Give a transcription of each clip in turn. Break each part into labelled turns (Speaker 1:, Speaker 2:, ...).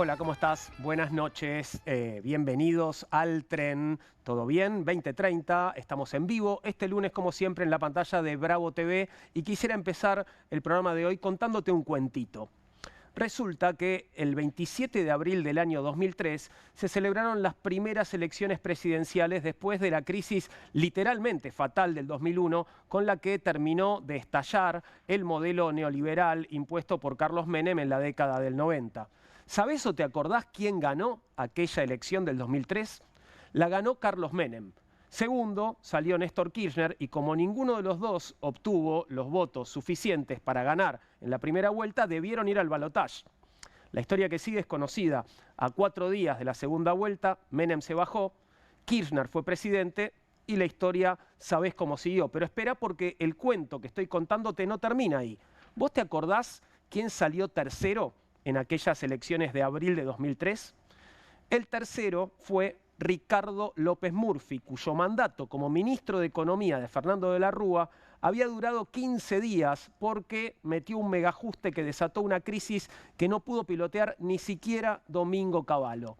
Speaker 1: Hola, ¿cómo estás? Buenas noches, bienvenidos al Tren. ¿Todo bien? 20:30, estamos en vivo este lunes como siempre en la pantalla de Bravo TV y quisiera empezar el programa de hoy contándote un cuentito. Resulta que el 27 de abril del año 2003 se celebraron las primeras elecciones presidenciales después de la crisis literalmente fatal del 2001, con la que terminó de estallar el modelo neoliberal impuesto por Carlos Menem en la década del 90. ¿Sabés o te acordás quién ganó aquella elección del 2003? La ganó Carlos Menem. Segundo, salió Néstor Kirchner y como ninguno de los dos obtuvo los votos suficientes para ganar en la primera vuelta, debieron ir al balotaje. La historia que sigue es conocida. A 4 días de la segunda vuelta, Menem se bajó, Kirchner fue presidente y la historia sabés cómo siguió. Pero espera porque el cuento que estoy contándote no termina ahí. ¿Vos te acordás quién salió tercero en aquellas elecciones de abril de 2003? El tercero fue Ricardo López Murphy, cuyo mandato como ministro de Economía de Fernando de la Rúa había durado 15 días porque metió un megaajuste que desató una crisis que no pudo pilotear ni siquiera Domingo Cavallo.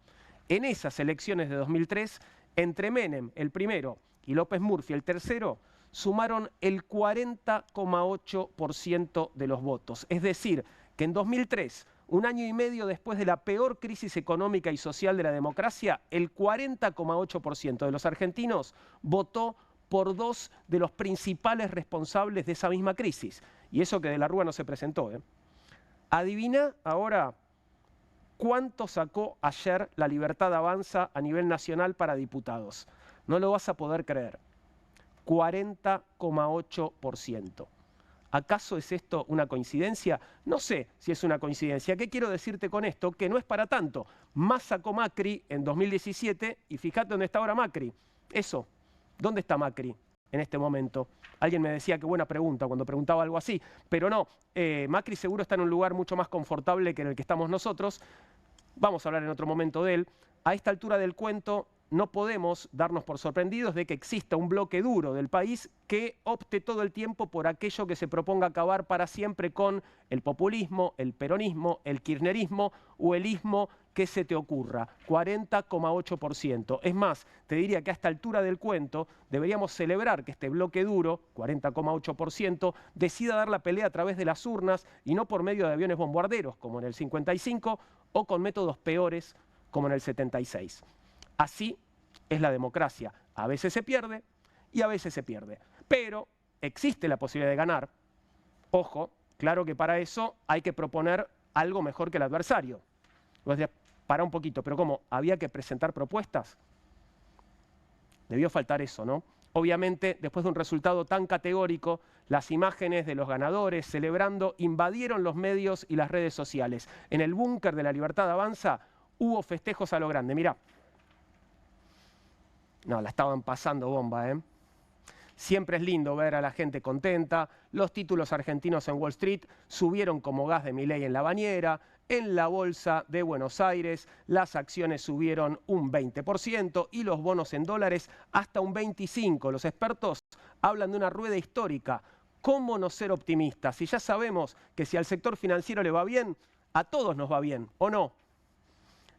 Speaker 1: En esas elecciones de 2003, entre Menem, el primero, y López Murphy, el tercero, sumaron el 40,8% de los votos. Es decir, que en 2003, un año y medio después de la peor crisis económica y social de la democracia, el 40,8% de los argentinos votó por dos de los principales responsables de esa misma crisis. Y eso que de la Rúa no se presentó. Adivina ahora cuánto sacó ayer La Libertad Avanza a nivel nacional para diputados. No lo vas a poder creer. 40,8%. ¿Acaso es esto una coincidencia? No sé si es una coincidencia. ¿Qué quiero decirte con esto? Que no es para tanto. Más sacó Macri en 2017 y fíjate dónde está ahora Macri. Eso, ¿dónde está Macri en este momento? Alguien me decía qué buena pregunta cuando preguntaba algo así, pero no, Macri seguro está en un lugar mucho más confortable que en el que estamos nosotros. Vamos a hablar en otro momento de él. A esta altura del cuento no podemos darnos por sorprendidos de que exista un bloque duro del país que opte todo el tiempo por aquello que se proponga acabar para siempre con el populismo, el peronismo, el kirchnerismo o el ismo que se te ocurra. 40,8%. Es más, te diría que a esta altura del cuento deberíamos celebrar que este bloque duro, 40,8%, decida dar la pelea a través de las urnas y no por medio de aviones bombarderos como en el 55 o con métodos peores como en el 76. Así es la democracia. A veces se pierde y a veces se pierde. Pero existe la posibilidad de ganar. Ojo, claro que para eso hay que proponer algo mejor que el adversario. Vos decís, para un poquito, pero ¿cómo? ¿Había que presentar propuestas? Debió faltar eso, ¿no? Obviamente, después de un resultado tan categórico, las imágenes de los ganadores celebrando invadieron los medios y las redes sociales. En el búnker de La Libertad Avanza hubo festejos a lo grande. Mirá. No, la estaban pasando bomba, ¿eh? Siempre es lindo ver a la gente contenta. Los títulos argentinos en Wall Street subieron como gas de Milei en la bañera. En la bolsa de Buenos Aires las acciones subieron un 20% y los bonos en dólares hasta un 25%. Los expertos hablan de una rueda histórica. ¿Cómo no ser optimistas? Si ya sabemos que si al sector financiero le va bien, a todos nos va bien, ¿o no?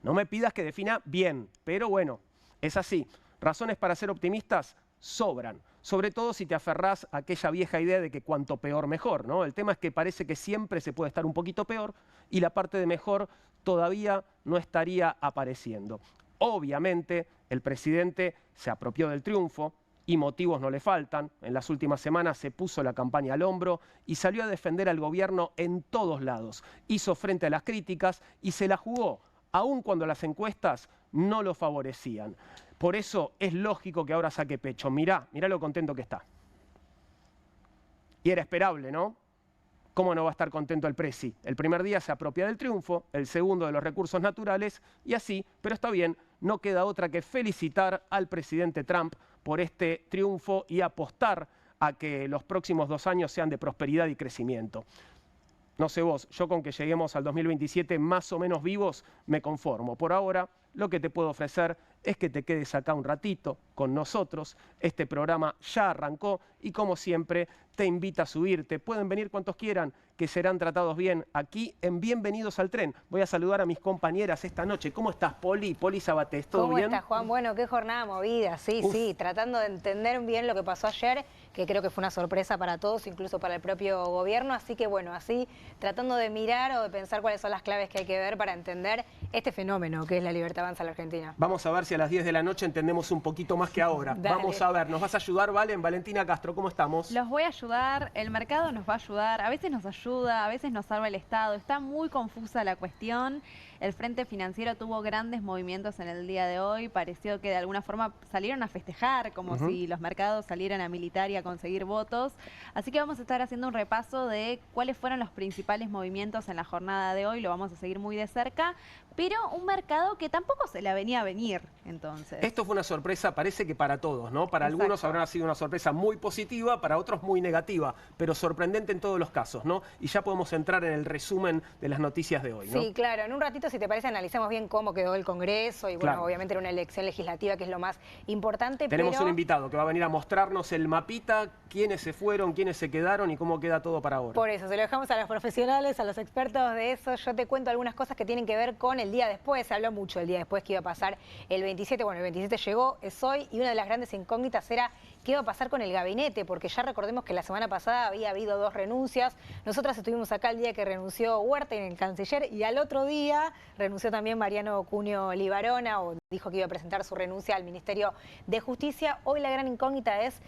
Speaker 1: No me pidas que defina bien, pero bueno, es así. Razones para ser optimistas sobran, sobre todo si te aferrás a aquella vieja idea de que cuanto peor mejor, ¿no? El tema es que parece que siempre se puede estar un poquito peor y la parte de mejor todavía no estaría apareciendo. Obviamente el presidente se apropió del triunfo y motivos no le faltan. En las últimas semanas se puso la campaña al hombro y salió a defender al gobierno en todos lados. Hizo frente a las críticas y se la jugó, aun cuando las encuestas no lo favorecían. Por eso es lógico que ahora saque pecho. Mirá lo contento que está. Y era esperable, ¿no? ¿Cómo no va a estar contento el presi? El primer día se apropia del triunfo, el segundo de los recursos naturales y así, pero está bien, no queda otra que felicitar al presidente Trump por este triunfo y apostar a que los próximos 2 años sean de prosperidad y crecimiento. No sé vos, yo con que lleguemos al 2027 más o menos vivos me conformo. Por ahora, lo que te puedo ofrecer es que te quedes acá un ratito con nosotros. Este programa ya arrancó y como siempre te invita a subirte. Pueden venir cuantos quieran, que serán tratados bien aquí en Bienvenidos al Tren. Voy a saludar a mis compañeras esta noche. ¿Cómo estás, Poli? Poli Sabatés, ¿todo bien?
Speaker 2: ¿Cómo estás, Juan? Bueno, qué jornada movida, sí, tratando de entender bien lo que pasó ayer, que creo que fue una sorpresa para todos, incluso para el propio gobierno, así que bueno, así tratando de mirar o de pensar cuáles son las claves que hay que ver para entender este fenómeno que es la Libertad Avanza en la Argentina.
Speaker 1: Vamos a ver si a las 10 de la noche entendemos un poquito más que ahora. Vamos a ver, ¿nos vas a ayudar, Valen? Valentina Castro, ¿cómo estamos?
Speaker 3: Los voy a ayudar, el mercado nos va a ayudar, a veces nos ayuda, a veces nos salva el Estado, está muy confusa la cuestión. El Frente Financiero tuvo grandes movimientos en el día de hoy, pareció que de alguna forma salieron a festejar, como si los mercados salieran a militar y a conseguir votos. Así que vamos a estar haciendo un repaso de cuáles fueron los principales movimientos en la jornada de hoy, lo vamos a seguir muy de cerca, pero un mercado que tampoco se la venía a venir, entonces.
Speaker 1: Esto fue una sorpresa, parece que para todos, ¿no? Para algunos habrá sido una sorpresa muy positiva, para otros muy negativa, pero sorprendente en todos los casos, ¿no? Y ya podemos entrar en el resumen de las noticias de hoy, ¿no?
Speaker 2: Sí, claro. En un ratito, si te parece, analizamos bien cómo quedó el Congreso y, bueno, obviamente era una elección legislativa que es lo más importante.
Speaker 1: Tenemos un invitado que va a venir a mostrarnos el mapita, quiénes se fueron, quiénes se quedaron y cómo queda todo para ahora.
Speaker 2: Por eso, se lo dejamos a los profesionales, a los expertos de eso. Yo te cuento algunas cosas que tienen que ver con el día después. Se habló mucho el día después que iba a pasar el 27. Bueno, el 27 llegó, es hoy, y una de las grandes incógnitas era qué iba a pasar con el gabinete, porque ya recordemos que la semana pasada había habido 2 renuncias. Nosotras estuvimos acá el día que renunció Huerta en el canciller y al otro día renunció también Mariano Cunio Libarona, o dijo que iba a presentar su renuncia al Ministerio de Justicia. Hoy la gran incógnita es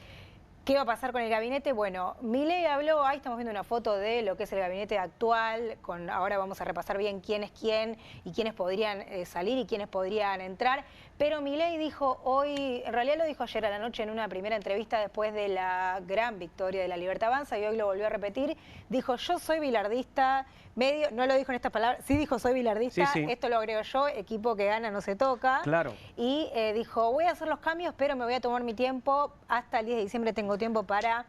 Speaker 2: ¿qué va a pasar con el gabinete? Bueno, Milei habló, ahí estamos viendo una foto de lo que es el gabinete actual, ahora vamos a repasar bien quién es quién y quiénes podrían salir y quiénes podrían entrar, pero Milei dijo hoy, en realidad lo dijo ayer a la noche en una primera entrevista después de la gran victoria de la Libertad Avanza y hoy lo volvió a repetir, dijo yo soy bilardista, no lo dijo en estas palabras, sí dijo soy bilardista, esto lo agrego yo, equipo que gana no se toca, y dijo voy a hacer los cambios pero me voy a tomar mi tiempo, hasta el 10 de diciembre tengo tiempo para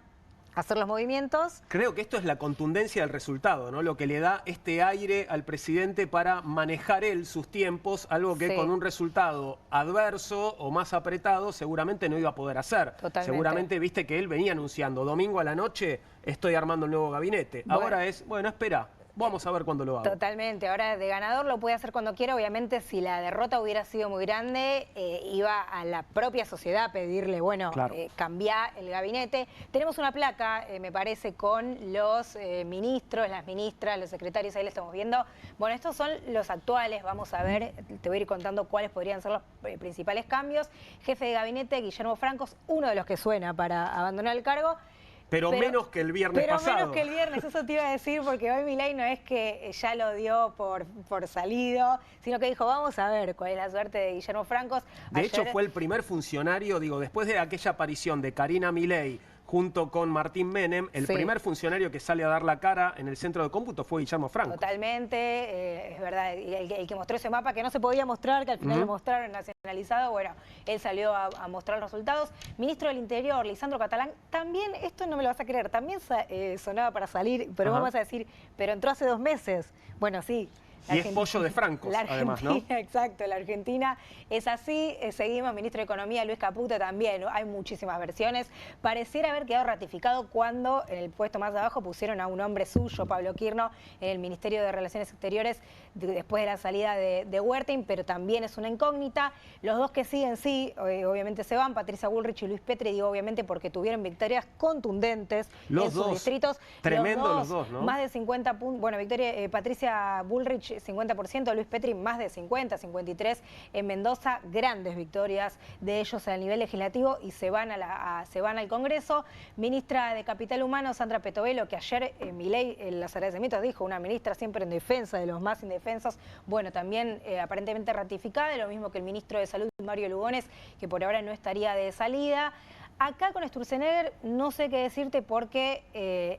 Speaker 2: hacer los movimientos.
Speaker 1: Creo que esto es la contundencia del resultado, ¿no? Lo que le da este aire al presidente para manejar él sus tiempos, algo que con un resultado adverso o más apretado seguramente no iba a poder hacer. Seguramente viste que él venía anunciando, domingo a la noche estoy armando el nuevo gabinete. Bueno. Ahora es, bueno, espera. Vamos a ver cuándo lo haga.
Speaker 2: Totalmente. Ahora de ganador lo puede hacer cuando quiera. Obviamente si la derrota hubiera sido muy grande, iba a la propia sociedad a pedirle, bueno, cambiar el gabinete. Tenemos una placa, me parece, con los ministros, las ministras, los secretarios, ahí lo estamos viendo. Bueno, estos son los actuales. Vamos a ver, te voy a ir contando cuáles podrían ser los principales cambios. Jefe de gabinete, Guillermo Francos, uno de los que suena para abandonar el cargo.
Speaker 1: Pero menos que el viernes pasado.
Speaker 2: Pero menos que el viernes, eso te iba a decir, porque hoy Milei no es que ya lo dio por salido, sino que dijo, vamos a ver cuál es la suerte de Guillermo Francos.
Speaker 1: De hecho, fue el primer funcionario, digo, después de aquella aparición de Karina Milei junto con Martín Menem, el primer funcionario que sale a dar la cara en el centro de cómputo fue Guillermo Francos.
Speaker 2: Totalmente, es verdad, el que mostró ese mapa que no se podía mostrar, que al final lo mostraron nacionalizado, bueno, él salió a mostrar los resultados. Ministro del Interior, Lisandro Catalán, también, esto no me lo vas a creer, también sonaba para salir, pero vos vas a decir, pero entró hace 2 meses. Bueno, sí.
Speaker 1: Y es pollo de Francos, además, ¿no?
Speaker 2: Exacto, la Argentina es así. Seguimos, ministro de Economía, Luis Caputo, también. Hay muchísimas versiones. Pareciera haber quedado ratificado cuando en el puesto más abajo pusieron a un hombre suyo, Pablo Quirno, en el Ministerio de Relaciones Exteriores, después de la salida de Huertin, pero también es una incógnita. Los dos que siguen, sí, obviamente se van, Patricia Bullrich y Luis Petri, digo obviamente porque tuvieron victorias contundentes en sus distritos.
Speaker 1: Tremendo los dos, ¿no?
Speaker 2: Más de 50 puntos. Bueno, Patricia Bullrich 50%, Luis Petri más de 50, 53 en Mendoza, grandes victorias de ellos a nivel legislativo y se van al Congreso. Ministra de Capital Humano, Sandra Petovelo, que ayer Milei en los agradecimientos dijo, una ministra siempre en defensa de los más indefensos, bueno, también aparentemente ratificada, lo mismo que el ministro de Salud, Mario Lugones, que por ahora no estaría de salida. Acá con Sturzenegger no sé qué decirte porque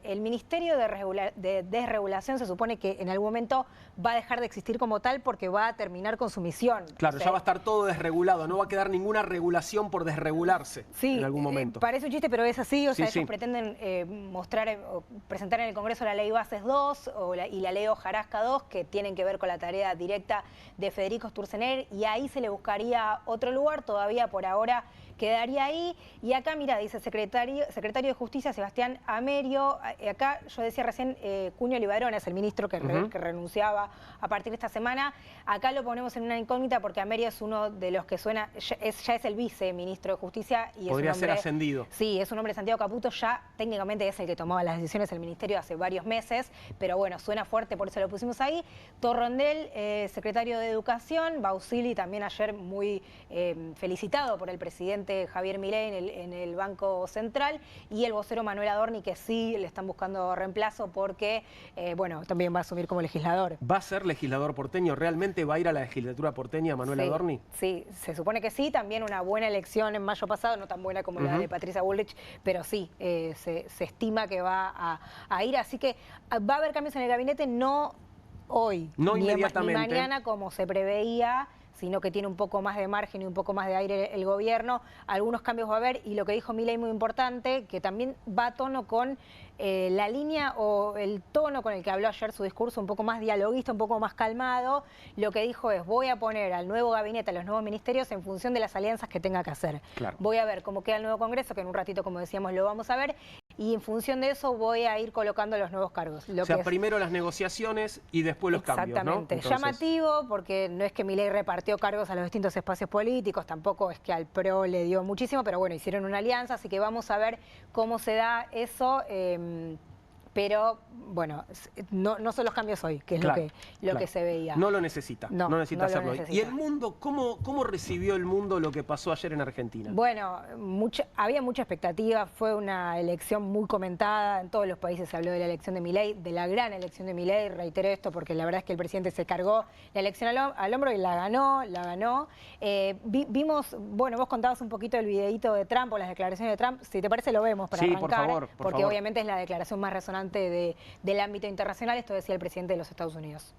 Speaker 2: el Ministerio de Desregulación se supone que en algún momento va a dejar de existir como tal porque va a terminar con su misión.
Speaker 1: Claro,
Speaker 2: O sea,
Speaker 1: ya va a estar todo desregulado, no va a quedar ninguna regulación por desregularse en algún momento.
Speaker 2: Parece un chiste, pero es así. O sea,
Speaker 1: Sí,
Speaker 2: ellos pretenden mostrar o presentar en el Congreso la Ley Bases 2 y la Ley Hojarasca 2, que tienen que ver con la tarea directa de Federico Sturzenegger, y ahí se le buscaría otro lugar. Todavía por ahora quedaría ahí. Y acá, mira, dice secretario de Justicia Sebastián Amerio. Acá yo decía recién Cuño Libarón es el ministro que renunciaba a partir de esta semana. Acá lo ponemos en una incógnita porque Amerio es uno de los que suena, ya es el viceministro de Justicia. Y
Speaker 1: Podría ser ascendido.
Speaker 2: Sí, es un hombre de Santiago Caputo, ya técnicamente es el que tomaba las decisiones del ministerio hace varios meses, pero bueno, suena fuerte, por eso lo pusimos ahí. Torrondel, secretario de Educación. Bausili también ayer muy felicitado por el presidente Javier Milei en el Banco Central, y el vocero Manuel Adorni, que sí le están buscando reemplazo porque, bueno, también va a asumir como legislador.
Speaker 1: ¿Va a ser legislador porteño? ¿Realmente va a ir a la legislatura porteña Manuel Adorni?
Speaker 2: Sí, se supone que sí. También una buena elección en mayo pasado, no tan buena como la de Patricia Bullrich, pero sí, se estima que va a ir. Así que va a haber cambios en el gabinete, no hoy,
Speaker 1: no
Speaker 2: ni
Speaker 1: inmediatamente,
Speaker 2: ni mañana como se preveía, sino que tiene un poco más de margen y un poco más de aire el gobierno. Algunos cambios va a haber, y lo que dijo Milei muy importante, que también va a tono con la línea o el tono con el que habló ayer su discurso, un poco más dialoguista, un poco más calmado. Lo que dijo es: voy a poner al nuevo gabinete, a los nuevos ministerios en función de las alianzas que tenga que hacer.
Speaker 1: Claro.
Speaker 2: Voy a ver cómo queda el nuevo Congreso, que en un ratito, como decíamos, lo vamos a ver, y en función de eso voy a ir colocando los nuevos cargos.
Speaker 1: O sea, primero las negociaciones y después los cambios, ¿no?
Speaker 2: Exactamente. Llamativo, porque no es que Milei repartió cargos a los distintos espacios políticos, tampoco es que al PRO le dio muchísimo, pero bueno, hicieron una alianza, así que vamos a ver cómo se da eso. Pero bueno, no son los cambios hoy, que es lo que se veía.
Speaker 1: No lo necesita, no necesita hacerlo hoy. ¿Y el
Speaker 2: necesita.
Speaker 1: mundo, cómo recibió el mundo lo que pasó ayer en Argentina?
Speaker 2: Bueno, había mucha expectativa, fue una elección muy comentada, en todos los países se habló de la elección de Milei, de la gran elección de Milei. Reitero esto porque la verdad es que el presidente se cargó la elección al hombro y la ganó. Vimos, bueno, vos contabas un poquito el videíto de Trump o las declaraciones de Trump. Si te parece lo vemos para arrancar,
Speaker 1: por
Speaker 2: porque
Speaker 1: favor.
Speaker 2: obviamente es la declaración más resonante del ámbito internacional. Esto decía el presidente de los Estados Unidos.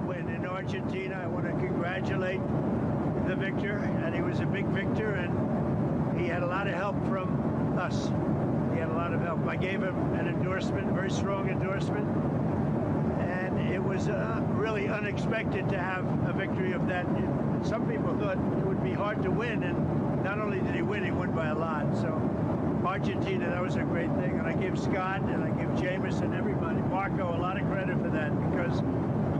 Speaker 4: When in Argentina, I want to congratulate the victor, and he was a big victor, and he had a lot of help from us. He had a lot of help. I gave him an endorsement, a very strong endorsement, and it was really unexpected to have a victory of that. Some people thought it would be hard to win, and not only did he won by a lot. So Argentina, that was a great thing, and I give Scott and I give Jameis and everybody, Marco, a lot of credit for that, because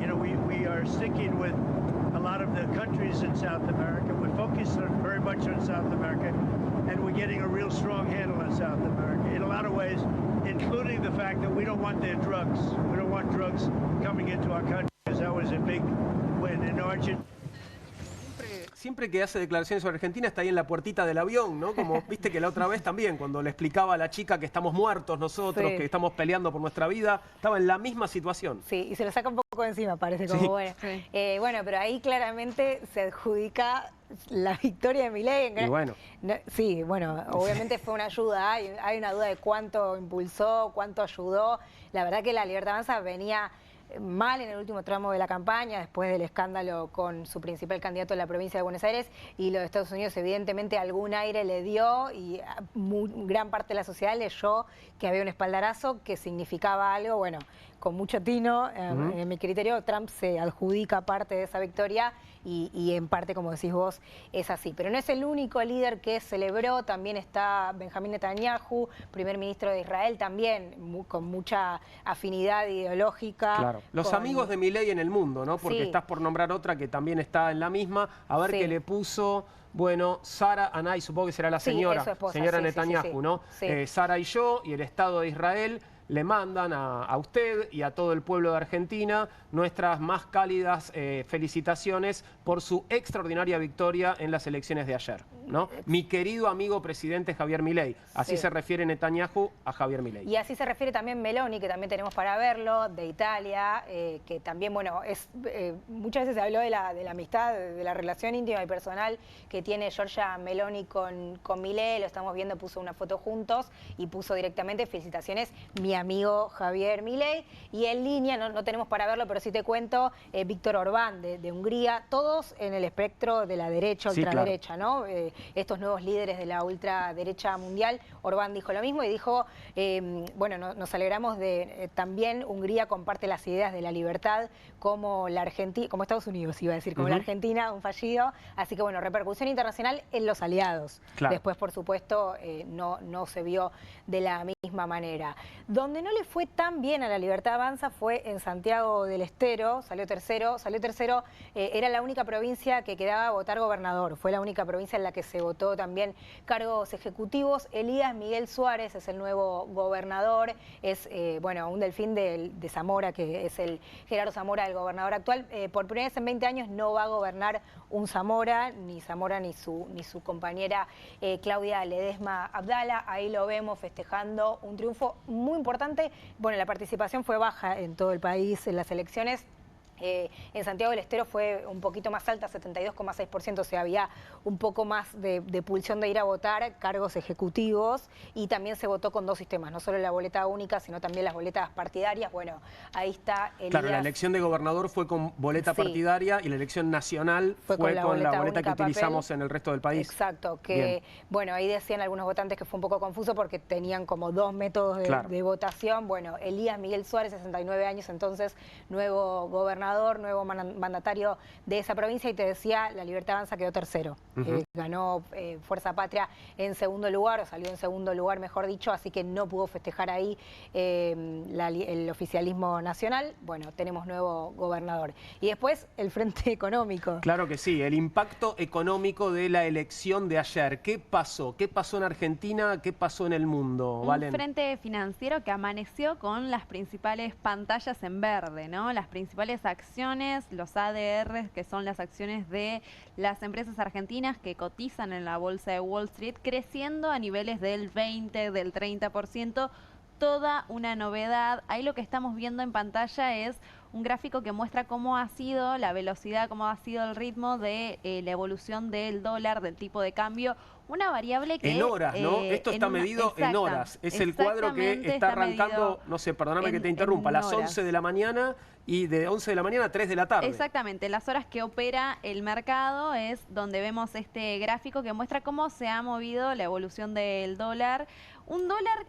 Speaker 4: you know we are sticking with a lot of the countries in South America. We're focused very much on South America, and we're getting a real strong handle on South America in a lot of ways, including the fact that we don't want their drugs. We don't want drugs coming into our country, because that was a big win in Argentina.
Speaker 1: Siempre que hace declaraciones sobre Argentina está ahí en la puertita del avión, ¿no? Como viste que la otra vez también, cuando le explicaba a la chica que estamos muertos nosotros, que estamos peleando por nuestra vida, estaba en la misma situación.
Speaker 2: Sí, y se lo saca un poco de encima, parece, como bueno. Sí. Bueno, pero ahí claramente se adjudica la victoria de Milei.
Speaker 1: Y bueno.
Speaker 2: Sí, bueno, obviamente fue una ayuda. Hay una duda de cuánto impulsó, cuánto ayudó. La verdad que la Libertad Avanza venía mal en el último tramo de la campaña, después del escándalo con su principal candidato en la provincia de Buenos Aires, y los Estados Unidos evidentemente algún aire le dio, y gran parte de la sociedad leyó que había un espaldarazo que significaba algo. Bueno, con mucho tino, en mi criterio, Trump se adjudica parte de esa victoria, y en parte, como decís vos, es así. Pero no es el único líder que celebró, también está Benjamín Netanyahu, primer ministro de Israel, también con mucha afinidad ideológica.
Speaker 1: Claro. Los amigos de Milei en el mundo, ¿no? Porque estás por nombrar otra que también está en la misma. A ver qué le puso. Bueno, Sara Anay, supongo que será la señora,
Speaker 2: esposa,
Speaker 1: señora Netanyahu, ¿no?
Speaker 2: Sí.
Speaker 1: Sara y yo, y el Estado de Israel. le mandan a usted y a todo el pueblo de Argentina nuestras más cálidas felicitaciones por su extraordinaria victoria en las elecciones de ayer, ¿no? Mi querido amigo presidente Javier Milei. Así se refiere Netanyahu a Javier Milei.
Speaker 2: Y así se refiere también Meloni, que también tenemos para verlo, de Italia, que también, bueno, muchas veces se habló de la amistad, de la relación íntima y personal que tiene Giorgia Meloni con Milei. Lo estamos viendo, puso una foto juntos y puso directamente felicitaciones mi amigo Javier Milei. Y en línea, no tenemos para verlo, pero sí te cuento, Víctor Orbán de Hungría, todos en el espectro de la derecha, ultraderecha, ¿no? Estos nuevos líderes de la ultraderecha mundial. Orbán dijo lo mismo y dijo, bueno, nos alegramos de también Hungría comparte las ideas de la libertad como la Argentina, como Estados Unidos iba a decir, como la Argentina, un fallido. Así que bueno, repercusión internacional en los aliados. Después, por supuesto, no se vio de la misma manera. Donde no le fue tan bien a la Libertad Avanza fue en Santiago del Estero, salió tercero, era la única provincia que quedaba a votar gobernador, fue la única provincia en la que se votó también cargos ejecutivos. Elías Miguel Suárez es el nuevo gobernador, es bueno, un delfín de Zamora, que es el Gerardo Zamora, el gobernador actual. Por primera vez en 20 años no va a gobernar un Zamora ni su compañera Claudia Ledesma Abdala. Ahí lo vemos festejando un triunfo muy importante. Bueno, la participación fue baja en todo el país en las elecciones. En Santiago del Estero fue un poquito más alta, 72,6%, o sea, había un poco más de pulsión de ir a votar, cargos ejecutivos, y también se votó con dos sistemas, no solo la boleta única, sino también las boletas partidarias. Bueno, ahí está Elías.
Speaker 1: Claro, la elección de gobernador fue con boleta partidaria y la elección nacional fue con la boleta que utilizamos en el resto del país.
Speaker 2: Exacto, que bueno, ahí decían algunos votantes que fue un poco confuso porque tenían como dos métodos de votación. Bueno, Elías Miguel Suárez, 69 años, entonces nuevo gobernador, nuevo mandatario de esa provincia, y te decía, la Libertad Avanza quedó tercero. Ganó Fuerza Patria en segundo lugar, o salió en segundo lugar, mejor dicho, así que no pudo festejar ahí el oficialismo nacional. Bueno, tenemos nuevo gobernador. Y después, el Frente Económico.
Speaker 1: Claro que sí, el impacto económico de la elección de ayer. ¿Qué pasó? ¿Qué pasó en Argentina? ¿Qué pasó en el mundo, Valen?
Speaker 3: Un frente financiero que amaneció con las principales pantallas en verde, ¿no? Las principales acciones, los ADR, que son las acciones de las empresas argentinas que cotizan en la bolsa de Wall Street, creciendo a niveles del 20, del 30%, toda una novedad. Ahí lo que estamos viendo en pantalla es un gráfico que muestra cómo ha sido la velocidad, cómo ha sido el ritmo de la evolución del dólar, del tipo de cambio. Una variable que...
Speaker 1: En horas, ¿no? Esto está medido en horas. Es el cuadro que está arrancando, no sé, perdóname que te interrumpa, a las 11 de la mañana y de 11 de la mañana a 3 de la tarde. Exactamente,
Speaker 3: las horas que opera el mercado es donde vemos este gráfico que muestra cómo se ha movido la evolución del dólar. Un dólar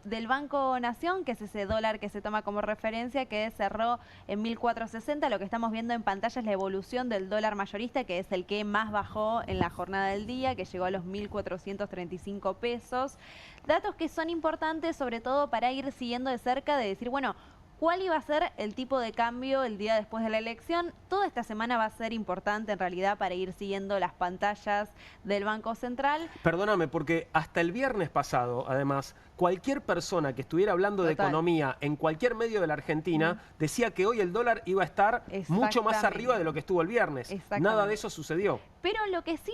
Speaker 3: del Banco Nación, que es ese dólar que se toma como referencia, que cerró en 1.460. Lo que estamos viendo en pantalla es la evolución del dólar mayorista, que es el que más bajó en la jornada del día, que llegó a los 1.435 pesos. Datos que son importantes, sobre todo para ir siguiendo de cerca, de decir, bueno, ¿cuál iba a ser el tipo de cambio el día después de la elección? Toda esta semana va a ser importante en realidad para ir siguiendo las pantallas del Banco Central.
Speaker 1: Perdóname, porque hasta el viernes pasado, además, cualquier persona que estuviera hablando de economía en cualquier medio de la Argentina decía que hoy el dólar iba a estar mucho más arriba de lo que estuvo el viernes. Nada de eso sucedió.
Speaker 3: Pero lo que sí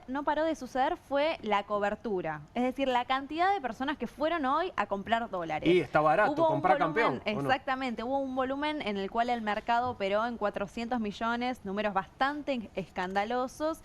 Speaker 3: no paró de suceder fue la cobertura. Es decir, la cantidad de personas que fueron hoy a comprar dólares.
Speaker 1: Y está barato, comprar campeón.
Speaker 3: Exactamente, hubo un volumen en el cual el mercado operó en 400 millones, números bastante escandalosos,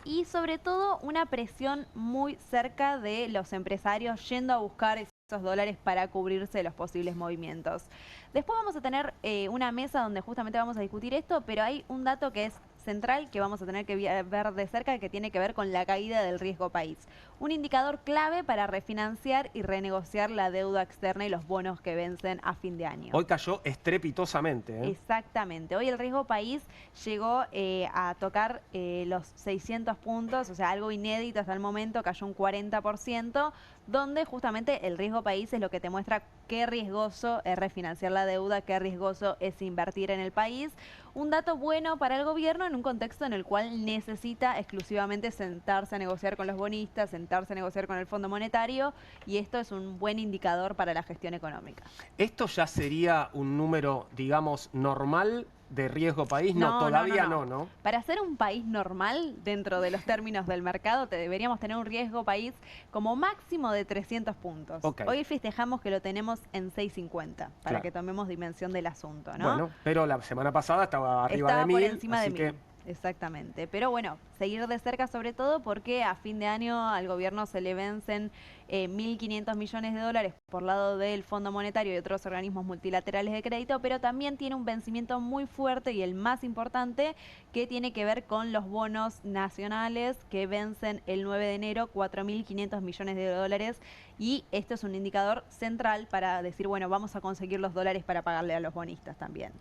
Speaker 3: y sobre todo una presión muy cerca de los empresarios yendo a buscar esos dólares para cubrirse de los posibles movimientos. Después vamos a tener una mesa donde justamente vamos a discutir esto, pero hay un dato que es central que vamos a tener que ver de cerca, que tiene que ver con la caída del riesgo país. Un indicador clave para refinanciar y renegociar la deuda externa y los bonos que vencen a fin de año.
Speaker 1: Hoy cayó estrepitosamente.
Speaker 3: Exactamente. Hoy el riesgo país llegó a tocar los 600 puntos, o sea, algo inédito hasta el momento, cayó un 40%. donde justamente el riesgo país es lo que te muestra qué riesgoso es refinanciar la deuda, qué riesgoso es invertir en el país. Un dato bueno para el gobierno en un contexto en el cual necesita exclusivamente sentarse a negociar con los bonistas, sentarse a negociar con el Fondo Monetario, y esto es un buen indicador para la gestión económica.
Speaker 1: ¿Esto ya sería un número, digamos, normal de riesgo país? No, todavía no.
Speaker 3: Para ser un país normal, dentro de los términos del mercado, deberíamos tener un riesgo país como máximo de 300 puntos.
Speaker 1: Okay.
Speaker 3: Hoy festejamos que lo tenemos en 650, para que tomemos dimensión del asunto, ¿no?
Speaker 1: Bueno, pero la semana pasada estaba arriba de 1000.
Speaker 3: Por encima de 1000.
Speaker 1: Que...
Speaker 3: Exactamente, pero bueno, seguir de cerca sobre todo porque a fin de año al gobierno se le vencen 1.500 millones de dólares por lado del Fondo Monetario y otros organismos multilaterales de crédito, pero también tiene un vencimiento muy fuerte y el más importante que tiene que ver con los bonos nacionales que vencen el 9 de enero, 4.500 millones de dólares, y esto es un indicador central para decir, bueno, vamos a conseguir los dólares para pagarle a los bonistas también.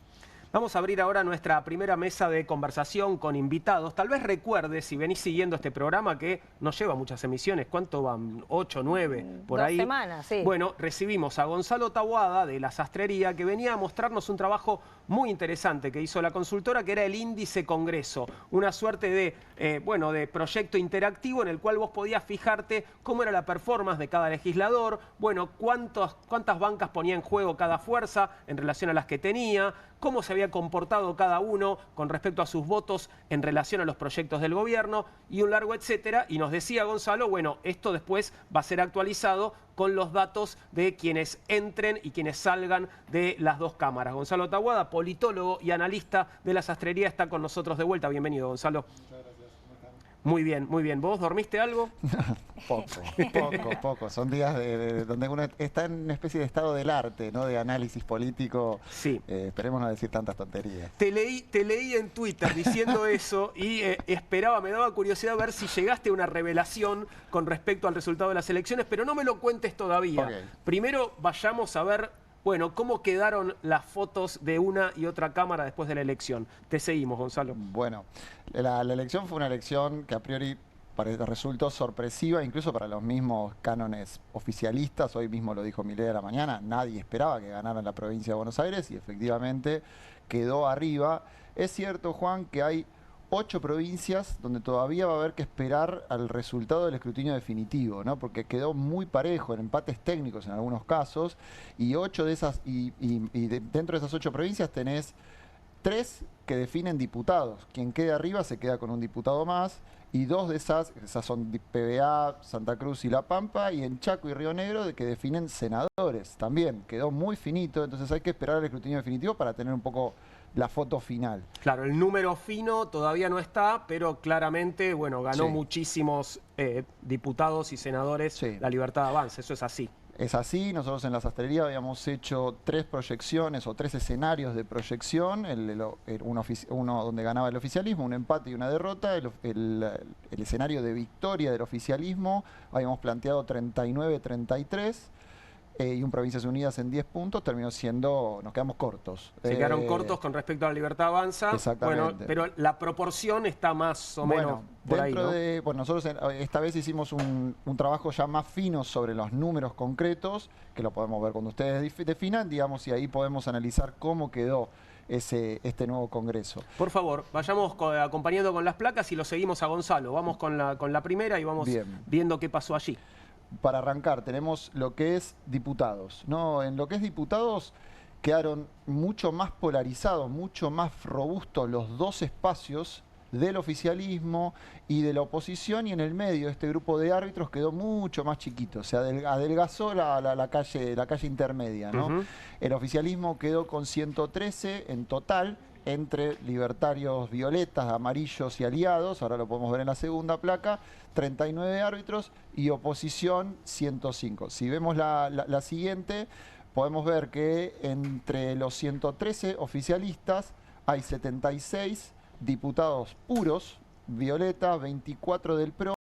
Speaker 1: Vamos a abrir ahora nuestra primera mesa de conversación con invitados. Tal vez recuerdes, si venís siguiendo este programa, que no lleva muchas emisiones. ¿Cuánto van? ¿8, 9? Por ahí.
Speaker 2: 2 semanas, sí.
Speaker 1: Bueno, recibimos a Gonzalo Taboada de La Sastrería, que venía a mostrarnos un trabajo muy interesante que hizo la consultora, que era el Índice Congreso. Una suerte de, de proyecto interactivo en el cual vos podías fijarte cómo era la performance de cada legislador, cuántas bancas ponía en juego cada fuerza en relación a las que tenía, cómo se había comportado cada uno con respecto a sus votos en relación a los proyectos del gobierno y un largo etcétera. Y nos decía Gonzalo, bueno, esto después va a ser actualizado con los datos de quienes entren y quienes salgan de las dos cámaras. Gonzalo Taboada, politólogo y analista de La Sastrería, está con nosotros de vuelta. Bienvenido, Gonzalo.
Speaker 5: Muchas gracias.
Speaker 1: Muy bien, muy bien. ¿Vos dormiste algo?
Speaker 5: Poco. Son días donde uno está en una especie de estado del arte, ¿no? De análisis político.
Speaker 1: Sí.
Speaker 5: Esperemos no decir tantas tonterías.
Speaker 1: Te leí en Twitter diciendo eso y me daba curiosidad ver si llegaste a una revelación con respecto al resultado de las elecciones, pero no me lo cuentes todavía.
Speaker 5: Okay.
Speaker 1: Primero vayamos a ver, bueno, cómo quedaron las fotos de una y otra cámara después de la elección. Te seguimos, Gonzalo.
Speaker 5: Bueno, la elección fue una elección que a priori resultó sorpresiva, incluso para los mismos cánones oficialistas. Hoy mismo lo dijo Milei a la mañana, nadie esperaba que ganara en la provincia de Buenos Aires y efectivamente quedó arriba. Es cierto, Juan, que hay 8 provincias donde todavía va a haber que esperar al resultado del escrutinio definitivo, ¿no? Porque quedó muy parejo, en empates técnicos en algunos casos, y 8 de esas, dentro de esas 8 provincias tenés 3 que definen diputados. Quien quede arriba se queda con un diputado más, y 2 de esas son PBA, Santa Cruz y La Pampa, y en Chaco y Río Negro que definen senadores. También quedó muy finito, entonces hay que esperar al escrutinio definitivo para tener un poco la foto final.
Speaker 1: Claro, el número fino todavía no está, pero claramente, bueno, ganó muchísimos diputados y senadores La Libertad Avanza, eso es así.
Speaker 5: Es así, nosotros en La Sastrería habíamos hecho 3 proyecciones o 3 escenarios de proyección, uno donde ganaba el oficialismo, un empate y una derrota, el escenario de victoria del oficialismo habíamos planteado 39-33, y un Provincias Unidas en 10 puntos, terminó siendo, nos quedamos cortos.
Speaker 1: Se quedaron cortos con respecto a La Libertad Avanza.
Speaker 5: Exactamente.
Speaker 1: Bueno, pero la proporción está más o menos por ahí, ¿no?
Speaker 5: Bueno, nosotros esta vez hicimos un trabajo ya más fino sobre los números concretos, que lo podemos ver cuando ustedes definan, digamos, y ahí podemos analizar cómo quedó este nuevo Congreso.
Speaker 1: Por favor, vayamos acompañando con las placas y lo seguimos a Gonzalo. Vamos con la primera y vamos viendo qué pasó allí.
Speaker 5: Para arrancar, tenemos lo que es diputados, ¿no? En lo que es diputados quedaron mucho más polarizados, mucho más robustos los 2 espacios del oficialismo y de la oposición, y en el medio este grupo de árbitros quedó mucho más chiquito, se adelgazó la calle intermedia, ¿no? El oficialismo quedó con 113 en total, entre libertarios violetas, amarillos y aliados, ahora lo podemos ver en la segunda placa, 39 árbitros, y oposición 105. Si vemos la siguiente, podemos ver que entre los 113 oficialistas hay 76 diputados puros, violeta, 24 del PRO,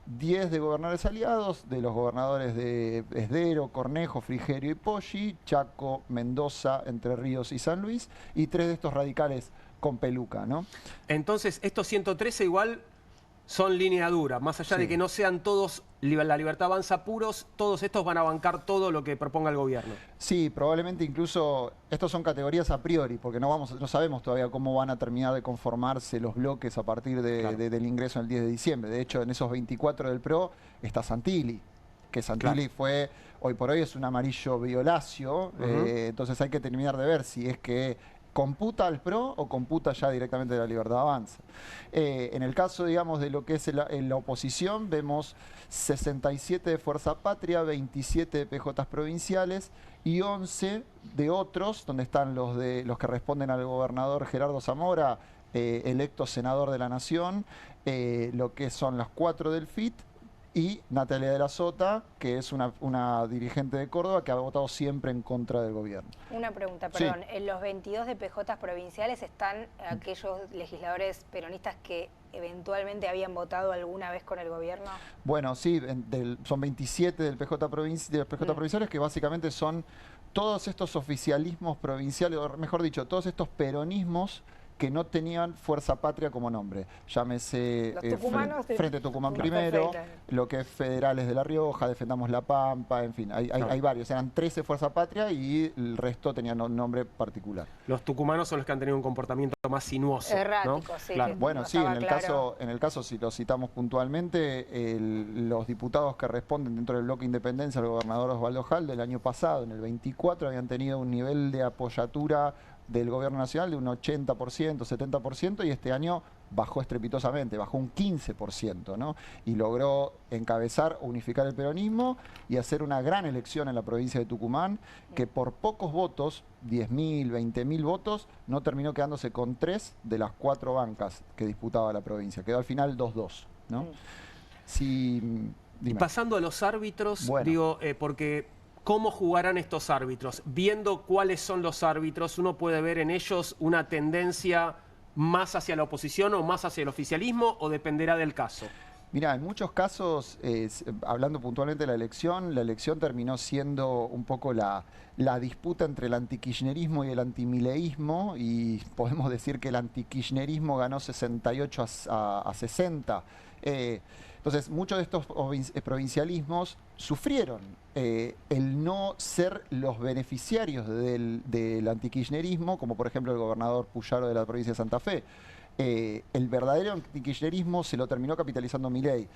Speaker 5: 10 de gobernadores aliados, de los gobernadores de Esdero, Cornejo, Frigerio y Poggi, Chaco, Mendoza, Entre Ríos y San Luis, y 3 de estos radicales con peluca, ¿no?
Speaker 1: Entonces, estos 113 igual son línea dura, más allá de que no sean todos la Libertad Avanza puros, todos estos van a bancar todo lo que proponga el gobierno.
Speaker 5: Sí, probablemente incluso estos son categorías a priori, porque no sabemos todavía cómo van a terminar de conformarse los bloques a partir del ingreso el 10 de diciembre. De hecho, en esos 24 del PRO está Santilli, que Santilli fue, hoy por hoy es un amarillo violáceo, entonces hay que terminar de ver si es que ¿computa al PRO o computa ya directamente de la Libertad Avanza? En el caso, digamos, de lo que es la oposición, vemos 67 de Fuerza Patria, 27 de PJs provinciales y 11 de otros, donde están los que responden al gobernador Gerardo Zamora, electo senador de la Nación, lo que son las 4 del FIT, y Natalia de la Sota, que es una dirigente de Córdoba que ha votado siempre en contra del gobierno.
Speaker 2: Una pregunta, perdón. Sí. En los 22 de PJs provinciales están aquellos legisladores peronistas que eventualmente habían votado alguna vez con el gobierno.
Speaker 5: Bueno, sí, son 27 del de los PJ provinciales, que básicamente son todos estos oficialismos provinciales, o mejor dicho, todos estos peronismos que no tenían Fuerza Patria como nombre. Llámese Frente Tucumán primero, lo que es Federales de La Rioja, Defendamos La Pampa, en fin, hay varios. Eran 13 Fuerza Patria y el resto tenían un nombre particular.
Speaker 1: Los tucumanos son los que han tenido un comportamiento más sinuoso.
Speaker 2: Errático, ¿no? Sí.
Speaker 5: Claro. Bueno, sí, en el caso, si lo citamos puntualmente, los diputados que responden dentro del bloque Independencia al gobernador Osvaldo Hall del año pasado, en el 24, habían tenido un nivel de apoyatura del gobierno nacional de un 80%, 70%, y este año bajó estrepitosamente, bajó un 15%, ¿no? Y logró encabezar, unificar el peronismo y hacer una gran elección en la provincia de Tucumán, que por pocos votos, 10.000, 20.000 votos, no terminó quedándose con 3 de las 4 bancas que disputaba la provincia. Quedó al final 2-2, ¿no?
Speaker 1: Y pasando a los árbitros, digo, porque ¿cómo jugarán estos árbitros? Viendo cuáles son los árbitros, uno puede ver en ellos una tendencia más hacia la oposición o más hacia el oficialismo, o dependerá del caso.
Speaker 5: Mirá, en muchos casos, hablando puntualmente de la elección terminó siendo un poco la disputa entre el antikirchnerismo y el antimileísmo, y podemos decir que el antikirchnerismo ganó 68 a 60. Entonces, muchos de estos provincialismos sufrieron el no ser los beneficiarios del antikirchnerismo, como por ejemplo el gobernador Puyaro de la provincia de Santa Fe. El verdadero antikirchnerismo se lo terminó capitalizando Milei.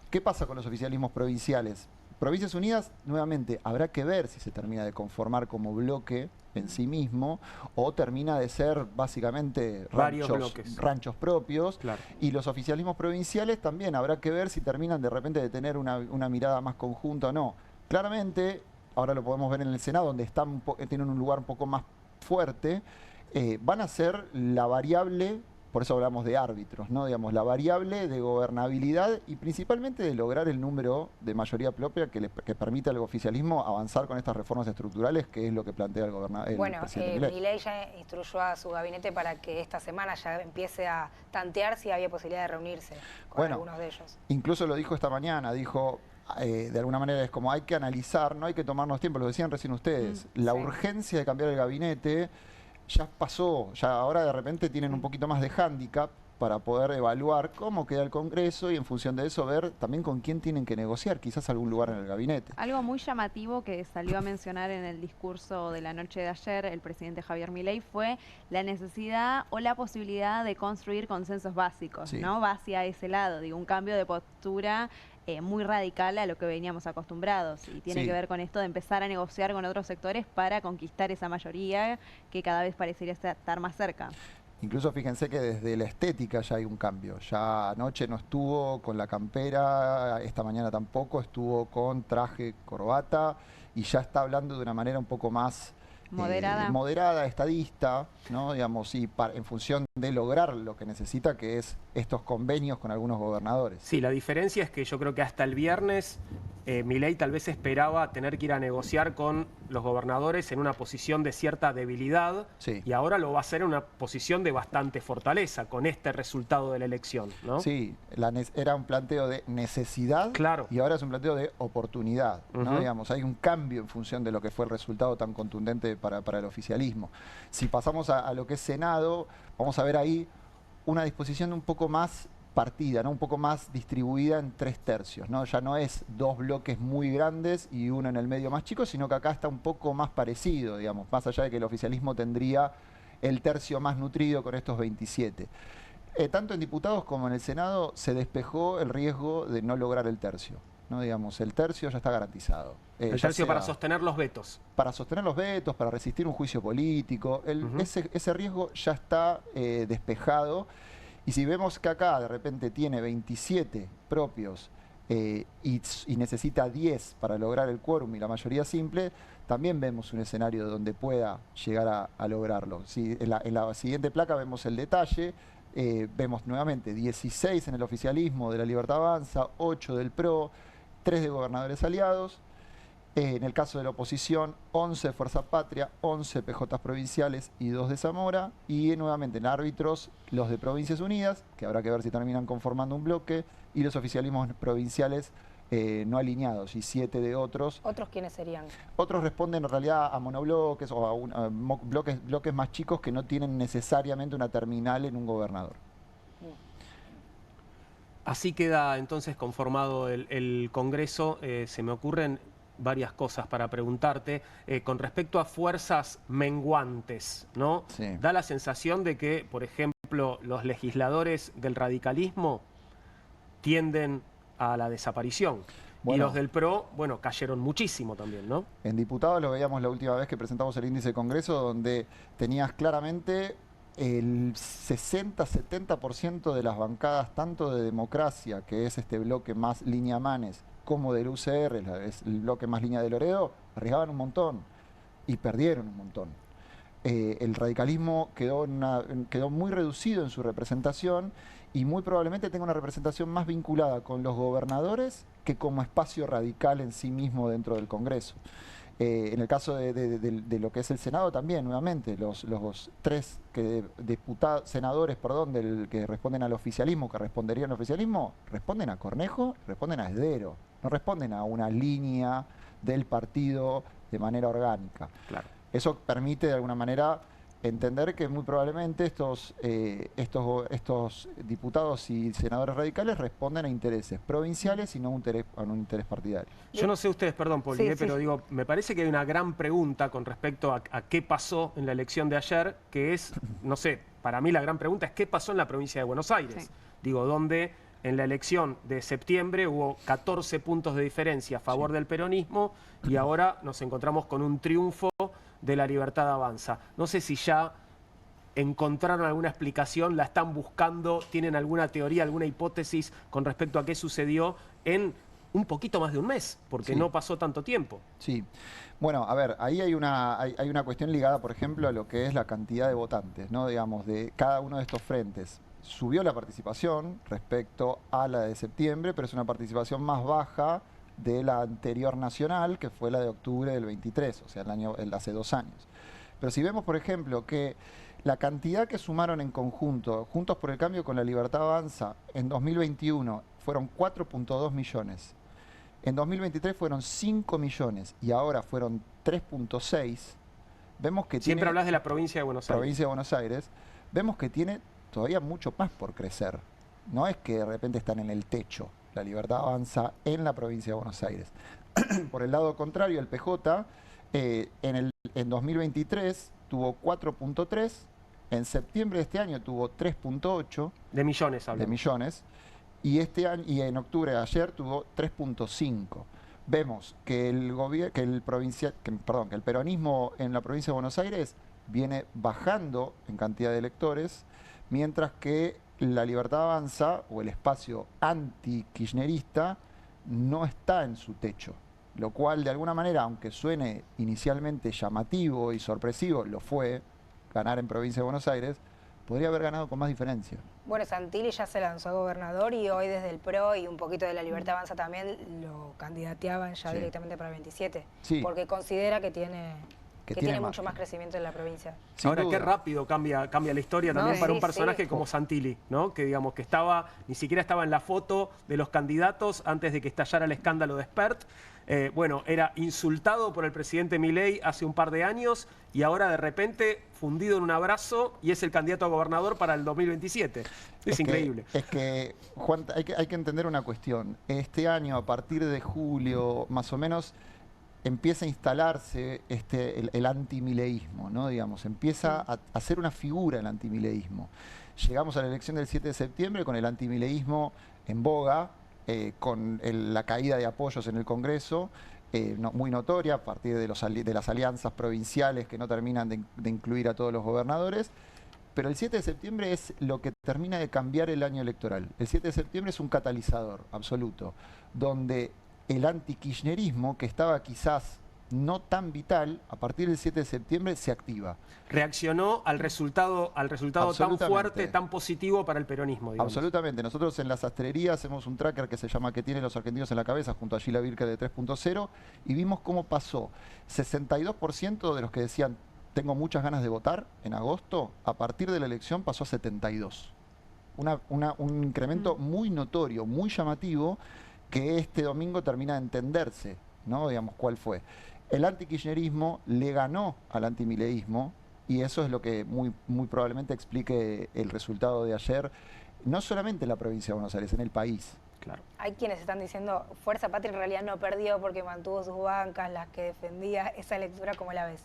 Speaker 5: ¿Qué pasa con los oficialismos provinciales? Provincias Unidas, nuevamente, habrá que ver si se termina de conformar como bloque en sí mismo o termina de ser básicamente ranchos propios.
Speaker 1: Claro.
Speaker 5: Y los oficialismos provinciales también habrá que ver si terminan de repente de tener una mirada más conjunta o no. Claramente, ahora lo podemos ver en el Senado, donde tienen un lugar un poco más fuerte, van a ser la variable. Por eso hablamos de árbitros, ¿no? Digamos, la variable de gobernabilidad y principalmente de lograr el número de mayoría propia que permita al oficialismo avanzar con estas reformas estructurales, que es lo que plantea el presidente
Speaker 2: Milei ya instruyó a su gabinete para que esta semana ya empiece a tantear si había posibilidad de reunirse con algunos de ellos.
Speaker 5: Incluso lo dijo esta mañana, dijo, de alguna manera es como hay que analizar, no hay que tomarnos tiempo, lo decían recién ustedes, la urgencia de cambiar el gabinete ya pasó, ya ahora de repente tienen un poquito más de hándicap para poder evaluar cómo queda el Congreso y en función de eso ver también con quién tienen que negociar, quizás algún lugar en el gabinete.
Speaker 3: Algo muy llamativo que salió a mencionar en el discurso de la noche de ayer el presidente Javier Milei fue la necesidad o la posibilidad de construir consensos básicos, ¿no? Va hacia ese lado, digo, un cambio de postura muy radical a lo que veníamos acostumbrados, y tiene que ver con esto de empezar a negociar con otros sectores para conquistar esa mayoría que cada vez parecería estar más cerca.
Speaker 5: Incluso fíjense que desde la estética ya hay un cambio. Ya anoche no estuvo con la campera, esta mañana tampoco, estuvo con traje, corbata, y ya está hablando de una manera un poco más moderada, estadista, ¿no? Digamos, y en función de lograr lo que necesita, que es estos convenios con algunos gobernadores.
Speaker 1: Sí, la diferencia es que yo creo que hasta el viernes Milei tal vez esperaba tener que ir a negociar con los gobernadores en una posición de cierta debilidad, y ahora lo va a hacer en una posición de bastante fortaleza con este resultado de la elección, ¿no?
Speaker 5: Sí, era un planteo de necesidad, y ahora es un planteo de oportunidad, ¿no? Digamos, hay un cambio en función de lo que fue el resultado tan contundente para el oficialismo. Si pasamos a lo que es Senado, vamos a ver ahí una disposición un poco más partida, ¿no? Un poco más distribuida en 3 tercios, ¿no? Ya no es 2 bloques muy grandes y uno en el medio más chico, sino que acá está un poco más parecido, digamos, más allá de que el oficialismo tendría el tercio más nutrido con estos 27. Tanto en diputados como en el Senado se despejó el riesgo de no lograr el tercio, ¿no? Digamos, el tercio ya está garantizado.
Speaker 1: El tercio para sostener los vetos.
Speaker 5: Para sostener los vetos, para resistir un juicio político. Ese riesgo ya está despejado. Y si vemos que acá de repente tiene 27 propios y necesita 10 para lograr el quórum y la mayoría simple, también vemos un escenario donde pueda llegar a lograrlo. Si en la siguiente placa vemos el detalle. Vemos nuevamente 16 en el oficialismo de la Libertad Avanza, 8 del PRO, 3 de gobernadores aliados. En el caso de la oposición, 11 de Fuerza Patria, 11 PJs provinciales y 2 de Zamora. Y nuevamente en árbitros, los de Provincias Unidas, que habrá que ver si terminan conformando un bloque, y los oficialismos provinciales no alineados y 7 de otros.
Speaker 2: ¿Otros quiénes serían?
Speaker 5: Otros responden en realidad a monobloques o a bloques más chicos que no tienen necesariamente una terminal en un gobernador.
Speaker 1: Así queda entonces conformado el Congreso. Se me ocurren varias cosas para preguntarte. Con respecto a fuerzas menguantes, ¿no?
Speaker 5: Sí.
Speaker 1: Da la sensación de que, por ejemplo, los legisladores del radicalismo tienden a la desaparición.
Speaker 5: Bueno,
Speaker 1: y los del PRO, bueno, cayeron muchísimo también, ¿no?
Speaker 5: En diputados lo veíamos la última vez que presentamos el índice de Congreso, donde tenías claramente el 60-70% de las bancadas, tanto de Democracia, que es este bloque más línea Manes, como del UCR, es el bloque más línea de Loredo, arriesgaban un montón y perdieron un montón. El radicalismo quedó muy reducido en su representación y muy probablemente tenga una representación más vinculada con los gobernadores que como espacio radical en sí mismo dentro del Congreso. En el caso de lo que es el Senado también, nuevamente, los 3 senadores que responden al oficialismo, que responderían al oficialismo, responden a Cornejo, responden a Esdero, no responden a una línea del partido de manera orgánica.
Speaker 1: Claro.
Speaker 5: Eso permite de alguna manera entender que muy probablemente estos diputados y senadores radicales responden a intereses provinciales y no a un interés partidario.
Speaker 1: Yo no sé ustedes, perdón, Poli,
Speaker 2: Sí.
Speaker 1: pero digo, me parece que hay una gran pregunta con respecto a qué pasó en la elección de ayer, que es, no sé, para mí la gran pregunta es qué pasó en la provincia de Buenos Aires.
Speaker 3: Sí.
Speaker 1: Digo, donde en la elección de septiembre hubo 14 puntos de diferencia a favor del peronismo y ahora nos encontramos con un triunfo de la Libertad Avanza. No sé si ya encontraron alguna explicación, la están buscando, tienen alguna teoría, alguna hipótesis con respecto a qué sucedió en un poquito más de un mes, porque
Speaker 5: Sí.
Speaker 1: no pasó tanto tiempo.
Speaker 5: Sí. Bueno, a ver, ahí hay una cuestión ligada, por ejemplo, a lo que es la cantidad de votantes, ¿no? Digamos, de cada uno de estos frentes. Subió la participación respecto a la de septiembre, pero es una participación más baja de la anterior nacional, que fue la de octubre del 23, o sea, hace 2 años. Pero si vemos, por ejemplo, que la cantidad que sumaron en conjunto, Juntos por el Cambio con la Libertad Avanza, en 2021 fueron 4.2 millones. En 2023 fueron 5 millones y ahora fueron 3.6. Vemos que
Speaker 1: Siempre
Speaker 5: tiene,
Speaker 1: hablas de la provincia de Buenos Aires.
Speaker 5: provincia de Buenos Aires, vemos que tiene todavía mucho más por crecer. No es que de repente están en el techo. La Libertad Avanza en la provincia de Buenos Aires. Por el lado contrario, el PJ en 2023 tuvo 4.3, en septiembre de este año tuvo 3.8
Speaker 1: De millones,
Speaker 5: de
Speaker 1: hablamos.
Speaker 5: millones y este año y en octubre de ayer tuvo 3.5. Vemos que el peronismo en la provincia de Buenos Aires viene bajando en cantidad de electores, mientras que la Libertad Avanza o el espacio anti-kirchnerista no está en su techo, lo cual de alguna manera, aunque suene inicialmente llamativo y sorpresivo, lo fue, ganar en provincia de Buenos Aires, podría haber ganado con más diferencia.
Speaker 2: Bueno, Santilli ya se lanzó a gobernador y hoy desde el PRO y un poquito de la Libertad Avanza también lo candidateaban ya
Speaker 5: Sí.
Speaker 2: directamente para el 27,
Speaker 5: Sí.
Speaker 2: porque considera que tiene que
Speaker 5: tiene
Speaker 2: tiene mucho
Speaker 5: margen.
Speaker 2: más crecimiento en la provincia.
Speaker 5: Sin
Speaker 1: Ahora, qué
Speaker 5: duda.
Speaker 1: rápido cambia la historia
Speaker 2: No,
Speaker 1: también para
Speaker 2: sí,
Speaker 1: un personaje
Speaker 2: sí.
Speaker 1: como Santilli, ¿no? Que digamos que ni siquiera estaba en la foto de los candidatos antes de que estallara el escándalo de Spert. Bueno, era insultado por el presidente Milei hace un par de años y ahora de repente fundido en un abrazo y es el candidato a gobernador para el 2027. Es increíble.
Speaker 5: Juan, hay que entender una cuestión. Este año, a partir de julio, más o menos, empieza a instalarse el antimileísmo, ¿no? Digamos, empieza a ser una figura el antimileísmo. Llegamos a la elección del 7 de septiembre con el antimileísmo en boga, con la caída de apoyos en el Congreso, muy notoria a partir de las alianzas provinciales que no terminan de incluir a todos los gobernadores. Pero el 7 de septiembre es lo que termina de cambiar el año electoral. El 7 de septiembre es un catalizador absoluto, donde el antikirchnerismo, que estaba quizás no tan vital, a partir del 7 de septiembre se activa.
Speaker 1: Reaccionó al resultado tan
Speaker 5: Absolutamente.
Speaker 1: fuerte, tan positivo para el peronismo, digamos.
Speaker 5: Absolutamente. Nosotros en la sastrería hacemos un tracker que se llama ¿Qué tienen los argentinos en la cabeza? Junto a Gila Birker de 3.0 y vimos cómo pasó 62% de los que decían tengo muchas ganas de votar en agosto, a partir de la elección pasó a 72%. Un incremento muy notorio, muy llamativo, que este domingo termina de entenderse, ¿no? Digamos, ¿cuál fue? El antikirchnerismo le ganó al antimileísmo y eso es lo que muy probablemente explique el resultado de ayer, no solamente en la provincia de Buenos Aires, en el país.
Speaker 1: Claro.
Speaker 2: Hay quienes están diciendo, Fuerza Patria en realidad no perdió porque mantuvo sus bancas, las que defendía. Esa lectura, ¿cómo la ves?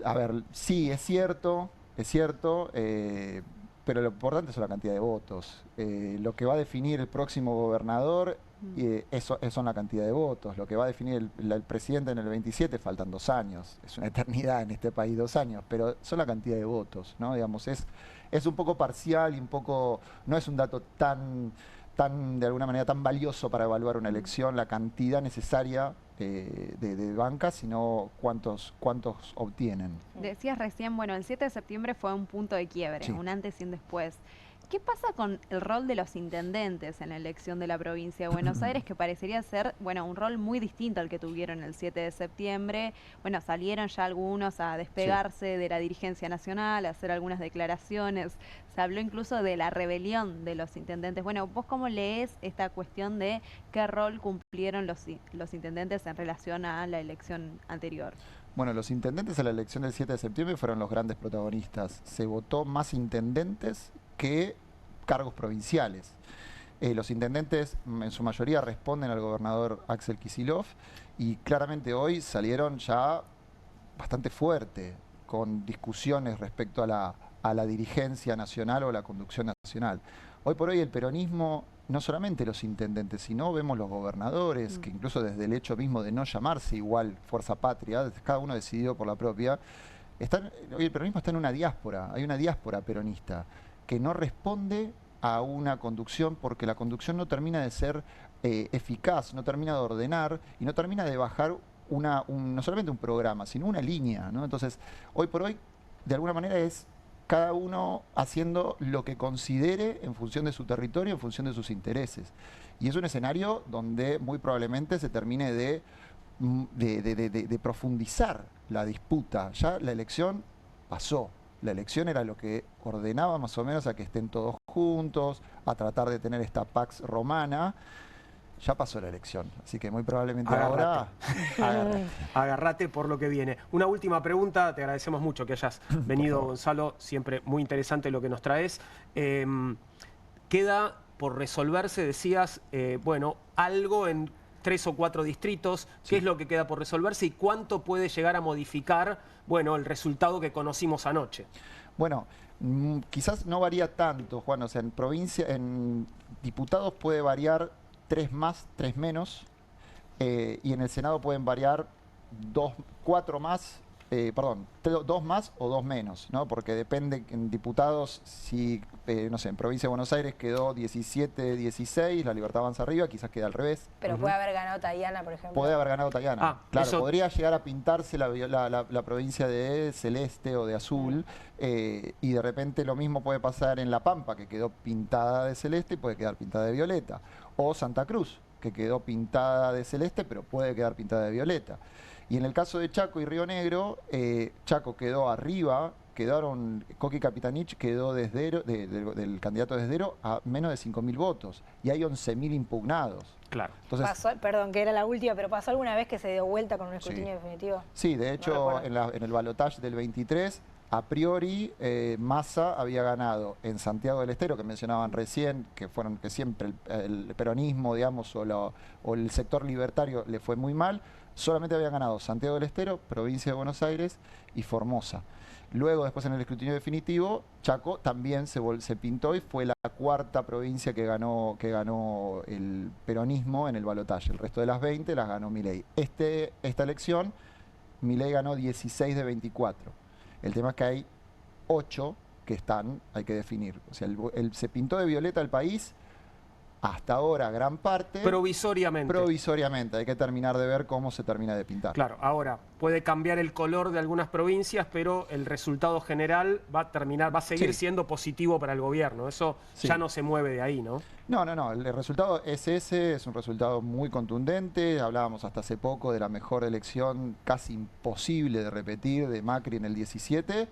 Speaker 5: A ver, sí, es cierto, pero lo importante es la cantidad de votos. Lo que va a definir el próximo gobernador son la cantidad de votos. Lo que va a definir el presidente en el 27 faltan 2 años. Es una eternidad en este país, 2 años, pero son la cantidad de votos, ¿no? Digamos, es un poco parcial y un poco, no es un dato tan de alguna manera tan valioso para evaluar una elección, la cantidad necesaria de bancas, sino cuántos obtienen.
Speaker 3: Decías recién, bueno, el 7 de septiembre fue un punto de quiebre,
Speaker 5: Sí.
Speaker 3: un antes y un después. ¿Qué pasa con el rol de los intendentes en la elección de la provincia de Buenos Aires, que parecería ser, bueno, un rol muy distinto al que tuvieron el 7 de septiembre? Bueno, salieron ya algunos a despegarse de la dirigencia nacional, a hacer algunas declaraciones. Se habló incluso de la rebelión de los intendentes. Bueno, ¿vos cómo lees esta cuestión de qué rol cumplieron los intendentes en relación a la elección anterior?
Speaker 5: Bueno, los intendentes a la elección del 7 de septiembre fueron los grandes protagonistas. Se votó más intendentes que cargos provinciales. Los intendentes en su mayoría responden al gobernador Axel Kicillof y claramente hoy salieron ya bastante fuerte con discusiones respecto a la dirigencia nacional o a la conducción nacional. Hoy por hoy el peronismo, no solamente los intendentes, sino vemos los gobernadores, que incluso desde el hecho mismo de no llamarse igual Fuerza Patria, cada uno decidió por la propia, hoy el peronismo está en una diáspora, hay una diáspora peronista que no responde a una conducción porque la conducción no termina de ser eficaz, no termina de ordenar y no termina de bajar no solamente un programa, sino una línea, ¿no? Entonces, hoy por hoy, de alguna manera es cada uno haciendo lo que considere en función de su territorio, en función de sus intereses. Y es un escenario donde muy probablemente se termine de profundizar la disputa. Ya la elección pasó. La elección era lo que ordenaba más o menos a que estén todos juntos, a tratar de tener esta pax romana. Ya pasó la elección, así que muy probablemente ahora...
Speaker 1: Agarrate por lo que viene. Una última pregunta, te agradecemos mucho que hayas venido, Gonzalo, siempre muy interesante lo que nos traes. Queda por resolverse, decías, bueno, algo en 3 o 4 distritos, ¿qué es lo que queda por resolverse y cuánto puede llegar a modificar, bueno, el resultado que conocimos anoche?
Speaker 5: Bueno, quizás no varía tanto, Juan, o sea, en diputados puede variar 3 más, 3 menos, y en el Senado pueden variar 4 más, 2 más o 2 menos, ¿no? Porque depende en diputados, si, no sé, en Provincia de Buenos Aires quedó 17-16, la Libertad Avanza arriba, quizás queda al revés.
Speaker 2: Pero puede haber ganado Tayana, por ejemplo.
Speaker 5: Puede haber ganado Tayana. Claro,
Speaker 1: eso...
Speaker 5: podría llegar a pintarse la provincia de celeste o de azul, y de repente lo mismo puede pasar en La Pampa, que quedó pintada de celeste y puede quedar pintada de violeta. O Santa Cruz, que quedó pintada de celeste, pero puede quedar pintada de violeta. Y en el caso de Chaco y Río Negro, Chaco quedó arriba, Coqui Capitanich quedó del candidato de Desdero a menos de 5.000 votos y hay 11.000 impugnados.
Speaker 1: Claro.
Speaker 5: Entonces,
Speaker 2: perdón, que era la última, pero ¿pasó alguna vez que se dio vuelta con un escrutinio definitivo?
Speaker 5: Sí, de hecho,
Speaker 2: No recuerdo.
Speaker 5: en el balotaje del 23, a priori, Massa había ganado en Santiago del Estero, que mencionaban recién, que siempre el peronismo, digamos, o el sector libertario le fue muy mal. Solamente había ganado Santiago del Estero, provincia de Buenos Aires y Formosa. Luego, después en el escrutinio definitivo, Chaco también se pintó y fue la cuarta provincia que ganó el peronismo en el balotaje. El resto de las 20 las ganó Milei. Esta elección, Milei ganó 16 de 24. El tema es que hay 8 que hay que definir. O sea, se pintó de violeta el país. Hasta ahora, gran parte.
Speaker 1: Provisoriamente.
Speaker 5: Provisoriamente. Hay que terminar de ver cómo se termina de pintar.
Speaker 1: Claro, ahora puede cambiar el color de algunas provincias, pero el resultado general va a seguir siendo positivo para el gobierno. Eso ya no se mueve de ahí, ¿no?
Speaker 5: No. El resultado es ese, es un resultado muy contundente. Hablábamos hasta hace poco de la mejor elección casi imposible de repetir de Macri en el 17.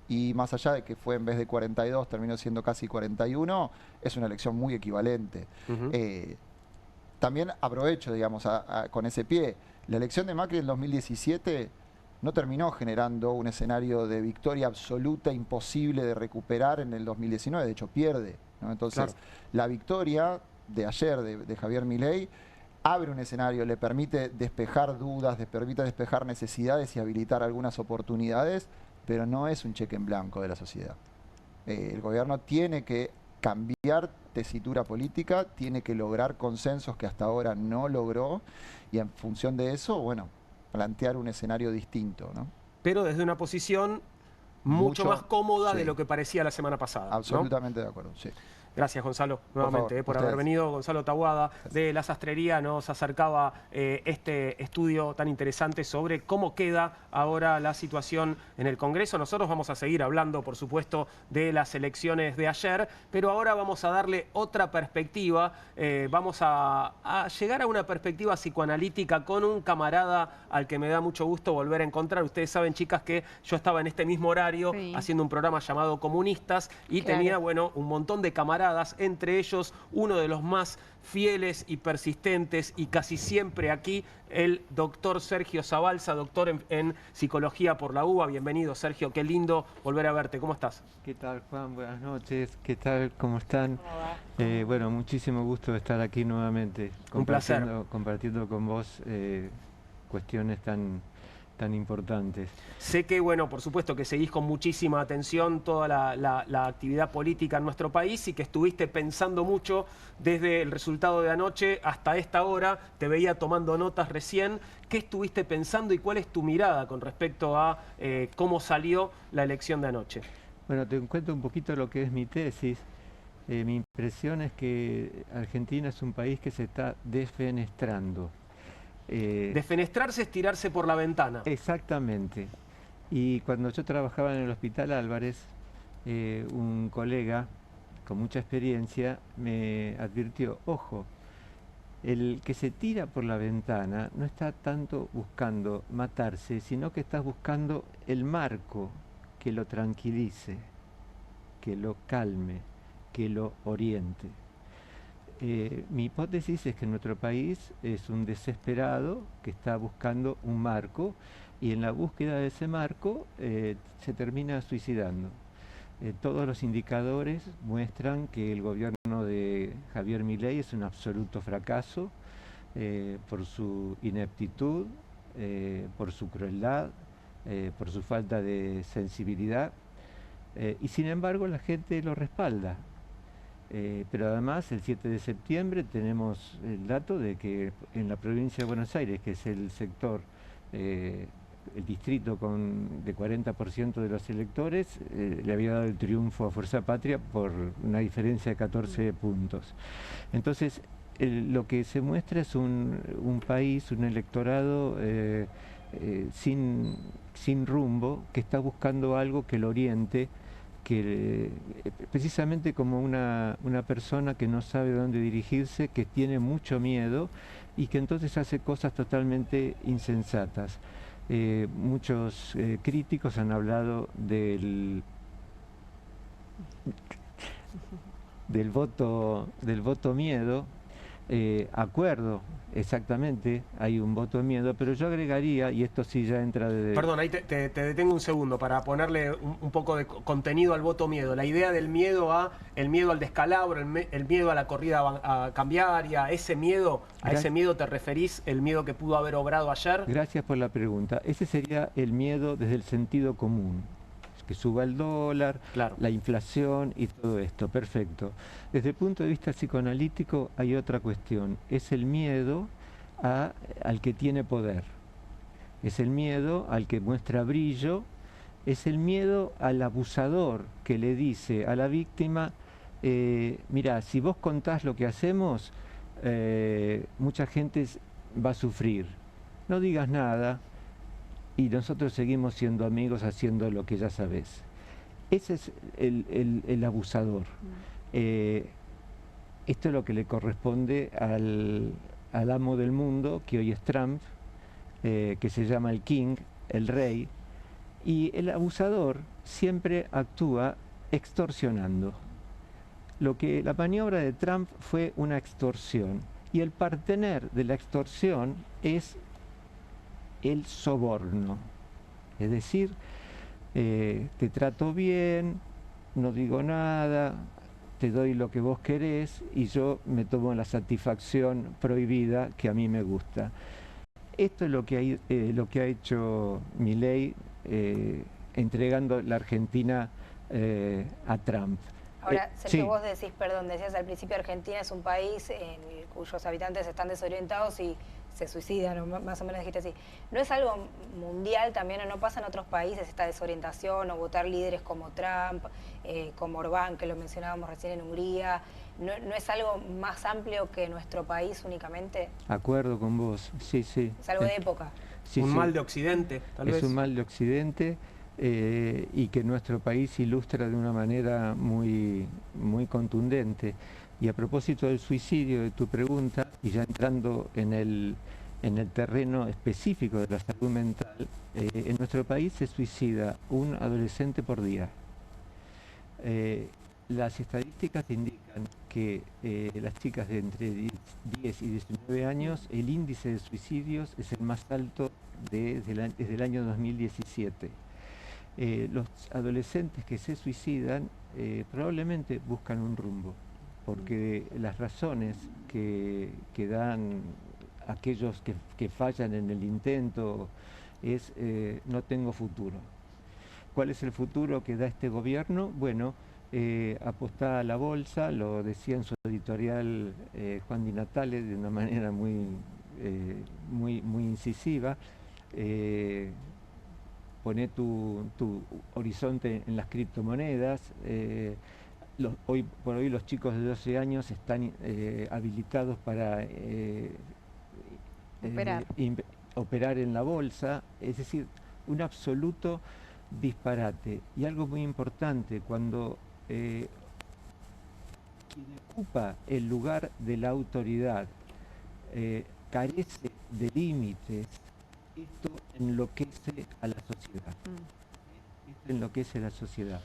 Speaker 5: Y más allá de que fue en vez de 42, terminó siendo casi 41, es una elección muy equivalente. También aprovecho, digamos, con ese pie. La elección de Macri en 2017 no terminó generando un escenario de victoria absoluta imposible de recuperar en el 2019. De hecho, pierde, ¿no? Entonces, la victoria de ayer de Javier Milei abre un escenario, le permite despejar dudas, le permite despejar necesidades y habilitar algunas oportunidades, pero no es un cheque en blanco de la sociedad. El gobierno tiene que cambiar tesitura política, tiene que lograr consensos que hasta ahora no logró y en función de eso, bueno, plantear un escenario distinto, ¿no?
Speaker 1: Pero desde una posición mucho más cómoda de lo que parecía la semana pasada, ¿no?
Speaker 5: Absolutamente de acuerdo, sí.
Speaker 1: Gracias, Gonzalo, nuevamente, por haber venido. Gonzalo Taboada, de La Sastrería, nos acercaba este estudio tan interesante sobre cómo queda ahora la situación en el Congreso. Nosotros vamos a seguir hablando, por supuesto, de las elecciones de ayer, pero ahora vamos a darle otra perspectiva. Vamos a llegar a una perspectiva psicoanalítica con un camarada al que me da mucho gusto volver a encontrar. Ustedes saben, chicas, que yo estaba en este mismo horario haciendo un programa llamado Comunistas y tenía, bueno, un montón de camaradas, entre ellos uno de los más fieles y persistentes y casi siempre aquí, el doctor Sergio Zabalza, doctor en Psicología por la UBA. Bienvenido, Sergio, qué lindo volver a verte. ¿Cómo estás?
Speaker 6: ¿Qué tal, Juan? Buenas noches. ¿Qué tal? ¿Cómo están? Bueno, muchísimo gusto de estar aquí nuevamente.
Speaker 1: Un placer.
Speaker 6: Compartiendo con vos cuestiones tan importantes.
Speaker 1: Sé que, bueno, por supuesto que seguís con muchísima atención toda la actividad política en nuestro país y que estuviste pensando mucho desde el resultado de anoche hasta esta hora. Te veía tomando notas recién. ¿Qué estuviste pensando y cuál es tu mirada con respecto a cómo salió la elección de anoche?
Speaker 6: Bueno, te cuento un poquito lo que es mi tesis. Mi impresión es que Argentina es un país que se está desfenestrando.
Speaker 1: Defenestrarse es tirarse por la ventana.
Speaker 6: Exactamente. Y cuando yo trabajaba en el Hospital Álvarez, un colega con mucha experiencia me advirtió, ojo, el que se tira por la ventana no está tanto buscando matarse, sino que está buscando el marco que lo tranquilice, que lo calme, que lo oriente. Mi hipótesis es que nuestro país es un desesperado que está buscando un marco y en la búsqueda de ese marco se termina suicidando. Todos los indicadores muestran que el gobierno de Javier Milei es un absoluto fracaso por su ineptitud, por su crueldad, por su falta de sensibilidad y sin embargo la gente lo respalda. Pero además el 7 de septiembre tenemos el dato de que en la provincia de Buenos Aires, que es el sector, el distrito de 40% de los electores, le había dado el triunfo a Fuerza Patria por una diferencia de 14 puntos. Entonces, lo que se muestra es un país, un electorado sin rumbo, que está buscando algo que lo oriente, que precisamente como una persona que no sabe dónde dirigirse, que tiene mucho miedo y que entonces hace cosas totalmente insensatas. Muchos críticos han hablado del voto miedo. Acuerdo, exactamente, hay un voto de miedo, pero yo agregaría, y esto sí ya entra de...
Speaker 1: Perdón, ahí te detengo un segundo para ponerle un poco de contenido al voto miedo. La idea del miedo el miedo al descalabro, el miedo a la corrida cambiaria, a ese miedo te referís, el miedo que pudo haber obrado ayer.
Speaker 6: Gracias por la pregunta. Ese sería el miedo desde el sentido común. Que suba el dólar,
Speaker 1: claro,
Speaker 6: la inflación y todo esto, perfecto. Desde el punto de vista psicoanalítico hay otra cuestión, es el miedo al que tiene poder, es el miedo al que muestra brillo, es el miedo al abusador que le dice a la víctima, mira, si vos contás lo que hacemos, mucha gente va a sufrir, no digas nada, y nosotros seguimos siendo amigos haciendo lo que ya sabés. Ese es el abusador. Esto es lo que le corresponde al amo del mundo, que hoy es Trump, que se llama el King, el rey, y el abusador siempre actúa extorsionando. La maniobra de Trump fue una extorsión, y el partener de la extorsión es el soborno, es decir, te trato bien, no digo nada, te doy lo que vos querés y yo me tomo la satisfacción prohibida que a mí me gusta. Esto es lo que ha hecho Milei entregando la Argentina a Trump.
Speaker 2: Ahora, Sergio,
Speaker 6: sí.
Speaker 2: vos decís, perdón, decías al principio, Argentina es un país cuyos habitantes están desorientados y se suicidan, o más o menos dijiste así. ¿No es algo mundial también, o no pasa en otros países esta desorientación, o votar líderes como Trump, como Orbán, que lo mencionábamos recién en Hungría? ¿No es algo más amplio que nuestro país únicamente?
Speaker 6: Acuerdo con vos, sí, sí.
Speaker 2: ¿Es algo de época?
Speaker 6: Sí,
Speaker 1: un
Speaker 6: sí.
Speaker 1: mal de Occidente, tal vez.
Speaker 6: Es un mal de Occidente y que nuestro país ilustra de una manera muy, muy contundente. Y a propósito del suicidio, de tu pregunta, y ya entrando en el terreno específico de la salud mental, en nuestro país se suicida un adolescente por día. Las estadísticas indican que las chicas de entre 10 y 19 años, el índice de suicidios es el más alto desde el año 2017. Los adolescentes que se suicidan probablemente buscan un rumbo, porque las razones que dan aquellos que fallan en el intento es no tengo futuro. ¿Cuál es el futuro que da este gobierno? Bueno, apostar a la bolsa, lo decía en su editorial Juan Di Natale de una manera muy incisiva. Poné tu horizonte en las criptomonedas. Hoy por hoy los chicos de 12 años están habilitados para operar en la bolsa, es decir, un absoluto disparate. Y algo muy importante, cuando quien ocupa el lugar de la autoridad carece de límites, esto enloquece a la sociedad. Esto enloquece a la sociedad.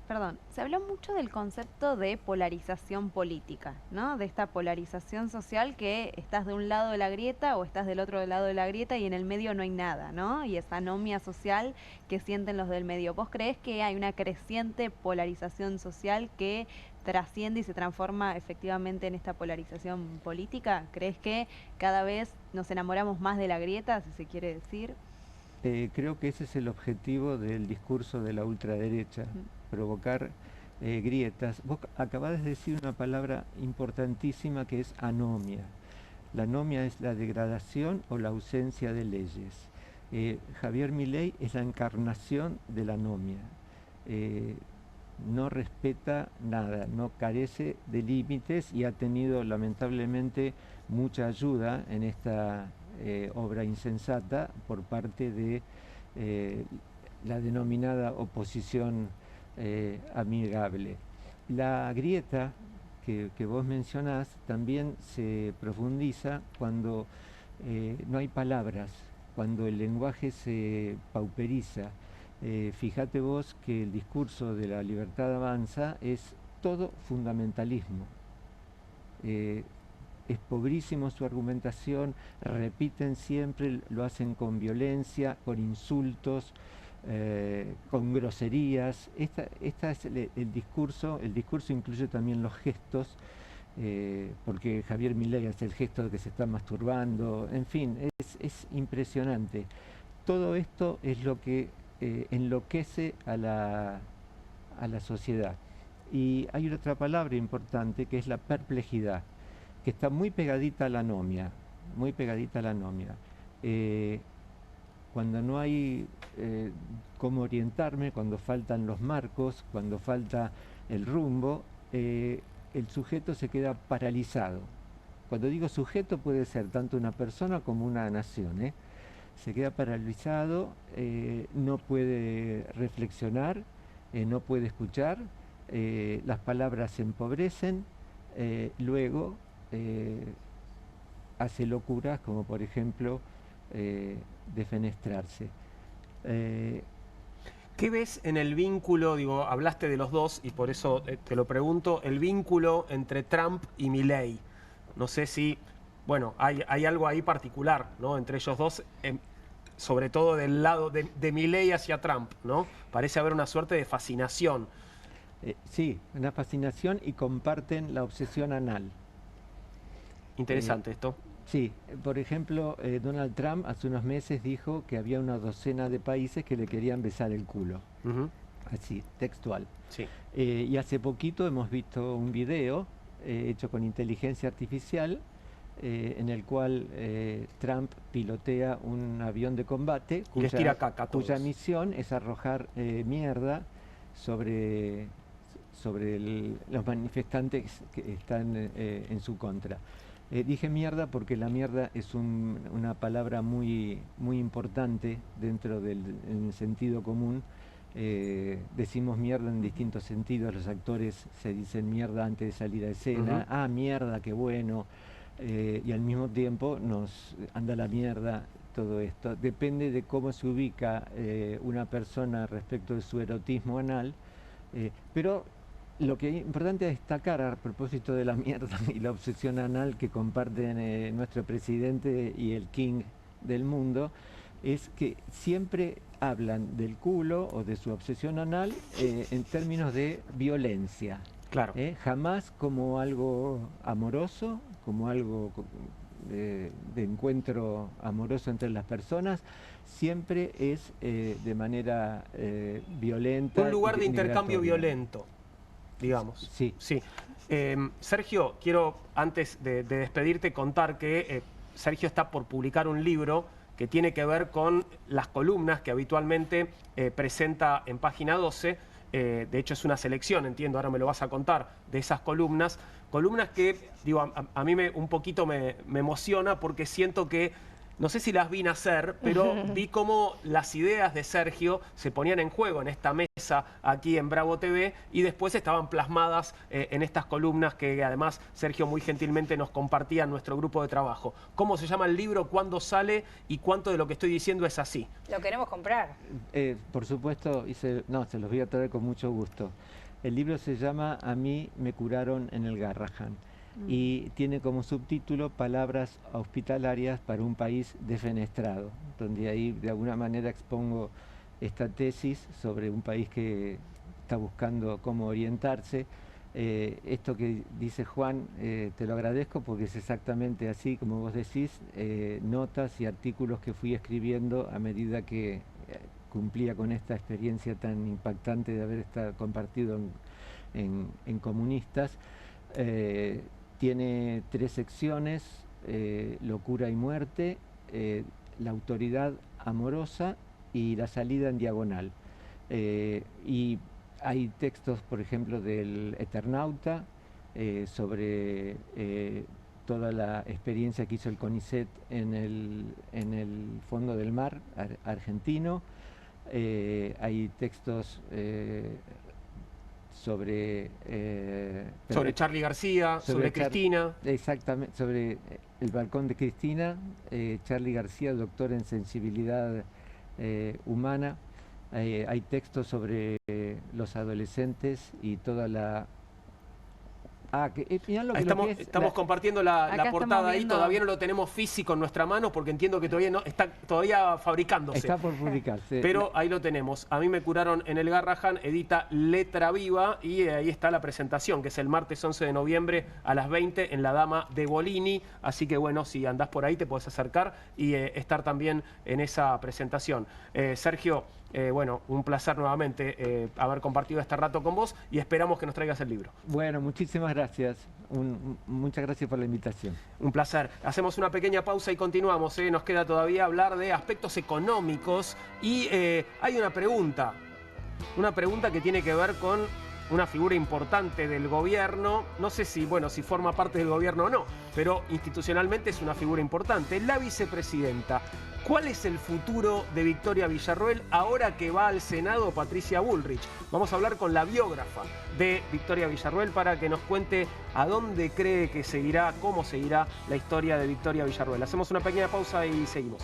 Speaker 3: Perdón, se habló mucho del concepto de polarización política, ¿no? De esta polarización social, que estás de un lado de la grieta o estás del otro lado de la grieta y en el medio no hay nada, ¿no? Y esa anomia social que sienten los del medio. ¿Vos creés que hay una creciente polarización social que trasciende y se transforma efectivamente en esta polarización política? ¿Crees que cada vez nos enamoramos más de la grieta, si se quiere decir?
Speaker 6: Creo que ese es el objetivo del discurso de la ultraderecha, provocar grietas. Vos acabás de decir una palabra importantísima que es anomia. La anomia es la degradación o la ausencia de leyes. Javier Milei es la encarnación de la anomia. No respeta nada, no carece de límites y ha tenido lamentablemente mucha ayuda en esta obra insensata por parte de la denominada oposición amigable. La grieta que vos mencionás también se profundiza cuando no hay palabras, cuando el lenguaje se pauperiza. Fíjate vos que el discurso de La Libertad Avanza es todo fundamentalismo. Es pobrísimo su argumentación, repiten siempre, lo hacen con violencia, con insultos, con groserías. Esta es el discurso incluye también los gestos, porque Javier Milei hace el gesto de que se está masturbando, en fin, es impresionante. Todo esto es lo que enloquece a la sociedad. Y hay otra palabra importante que es la perplejidad, que está muy pegadita a la anomia, muy pegadita a la anomia. Cuando no hay cómo orientarme, cuando faltan los marcos, cuando falta el rumbo, el sujeto se queda paralizado. Cuando digo sujeto puede ser tanto una persona como una nación, se queda paralizado, no puede reflexionar, no puede escuchar, las palabras se empobrecen, luego hace locuras como por ejemplo defenestrarse.
Speaker 1: ¿Qué ves en el vínculo, digo, hablaste de los dos y por eso te lo pregunto, el vínculo entre Trump y Milei? No sé si, bueno, hay algo ahí particular, ¿no? Entre ellos dos, sobre todo del lado de Milei hacia Trump, ¿no? Parece haber una suerte de fascinación.
Speaker 6: Sí, una fascinación, y comparten la obsesión anal.
Speaker 1: Interesante esto.
Speaker 6: Sí, por ejemplo, Donald Trump hace unos meses dijo que había una docena de países que le querían besar el culo. Así, textual.
Speaker 1: Sí.
Speaker 6: Y hace poquito hemos visto un video hecho con inteligencia artificial en el cual Trump pilotea un avión de combate cuya misión es arrojar mierda sobre los manifestantes que están en su contra. Dije mierda porque la mierda es una palabra muy importante dentro del sentido común. Decimos mierda en distintos sentidos, los actores se dicen mierda antes de salir a escena, ah, mierda, qué bueno, y al mismo tiempo nos anda la mierda todo esto. Depende de cómo se ubica una persona respecto de su erotismo anal, pero lo que es importante destacar a propósito de la mierda y la obsesión anal que comparten nuestro presidente y el king del mundo es que siempre hablan del culo o de su obsesión anal en términos de violencia.
Speaker 1: Claro.
Speaker 6: Jamás como algo amoroso, como algo de encuentro amoroso entre las personas, siempre es de manera violenta.
Speaker 1: Un lugar de intercambio violento, digamos.
Speaker 6: Sí.
Speaker 1: Sí. Sergio, quiero antes de despedirte contar que Sergio está por publicar un libro que tiene que ver con las columnas que habitualmente presenta en Página 12. De hecho es una selección, entiendo, ahora me lo vas a contar, de esas columnas. Columnas que, digo, a mí un poquito me emociona porque siento que, no sé si las vi nacer, pero vi cómo las ideas de Sergio se ponían en juego en esta mesa aquí en Bravo TV y después estaban plasmadas en estas columnas que además Sergio muy gentilmente nos compartía en nuestro grupo de trabajo. ¿Cómo se llama el libro? ¿Cuándo sale? ¿Y cuánto de lo que estoy diciendo es así?
Speaker 2: Lo queremos comprar.
Speaker 6: Por supuesto, se los voy a traer con mucho gusto. El libro se llama A mí me curaron en el Garrahan. Y tiene como subtítulo Palabras hospitalarias para un país defenestrado, donde ahí de alguna manera expongo esta tesis sobre un país que está buscando cómo orientarse. Esto que dice Juan, te lo agradezco porque es exactamente así como vos decís, notas y artículos que fui escribiendo a medida que cumplía con esta experiencia tan impactante de haber estado compartido en Comunistas. Tiene 3 secciones, locura y muerte, la autoridad amorosa y la salida en diagonal. Y hay textos, por ejemplo, del Eternauta, sobre toda la experiencia que hizo el CONICET en el fondo del mar argentino. Hay textos sobre
Speaker 1: Charly García, sobre Cristina.
Speaker 6: Exactamente, sobre El balcón de Cristina, Charly García, doctor en sensibilidad humana. Hay textos sobre los adolescentes y toda la...
Speaker 1: Estamos compartiendo la portada ahí, todavía no lo tenemos físico en nuestra mano porque entiendo que todavía no está fabricándose.
Speaker 6: Está por publicarse.
Speaker 1: Pero ahí lo tenemos. A mí me curaron en el Garrahan, edita Letra Viva y ahí está la presentación, que es el martes 11 de noviembre a las 20 en la Dama de Bolini. Así que bueno, si andás por ahí te podés acercar y estar también en esa presentación. Sergio, bueno, un placer nuevamente haber compartido este rato con vos y esperamos que nos traigas el libro.
Speaker 6: Bueno, muchísimas gracias. Muchas gracias por la invitación.
Speaker 1: Un placer. Hacemos una pequeña pausa y continuamos. Nos queda todavía hablar de aspectos económicos y hay una pregunta que tiene que ver con una figura importante del gobierno. No sé si forma parte del gobierno o no, pero institucionalmente es una figura importante. La vicepresidenta. ¿Cuál es el futuro de Victoria Villarroel ahora que va al Senado Patricia Bullrich? Vamos a hablar con la biógrafa de Victoria Villarroel para que nos cuente a dónde cree que seguirá, cómo seguirá la historia de Victoria Villarroel. Hacemos una pequeña pausa y seguimos.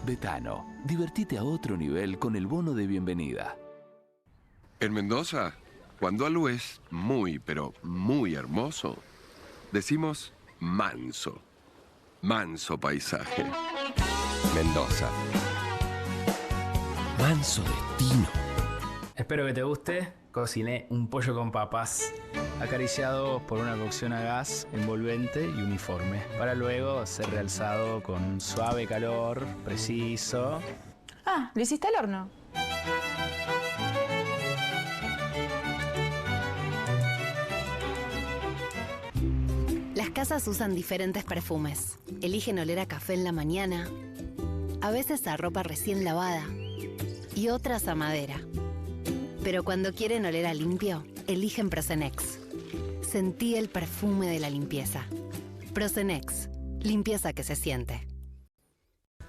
Speaker 7: Betano, divertite a otro nivel con el bono de bienvenida.
Speaker 8: En Mendoza, cuando algo es muy, pero muy hermoso, decimos manso. Manso paisaje. Mendoza.
Speaker 7: Manso destino.
Speaker 9: Espero que te guste. Cociné un pollo con papas, acariciado por una cocción a gas envolvente y uniforme, para luego ser realzado con un suave calor preciso.
Speaker 10: Ah, ¿lo hiciste al horno?
Speaker 11: Las casas usan diferentes perfumes. Eligen oler a café en la mañana, a veces a ropa recién lavada y otras a madera. Pero cuando quieren oler a limpio, eligen Prosenex. Sentí el perfume de la limpieza. Prosenex, limpieza que se siente.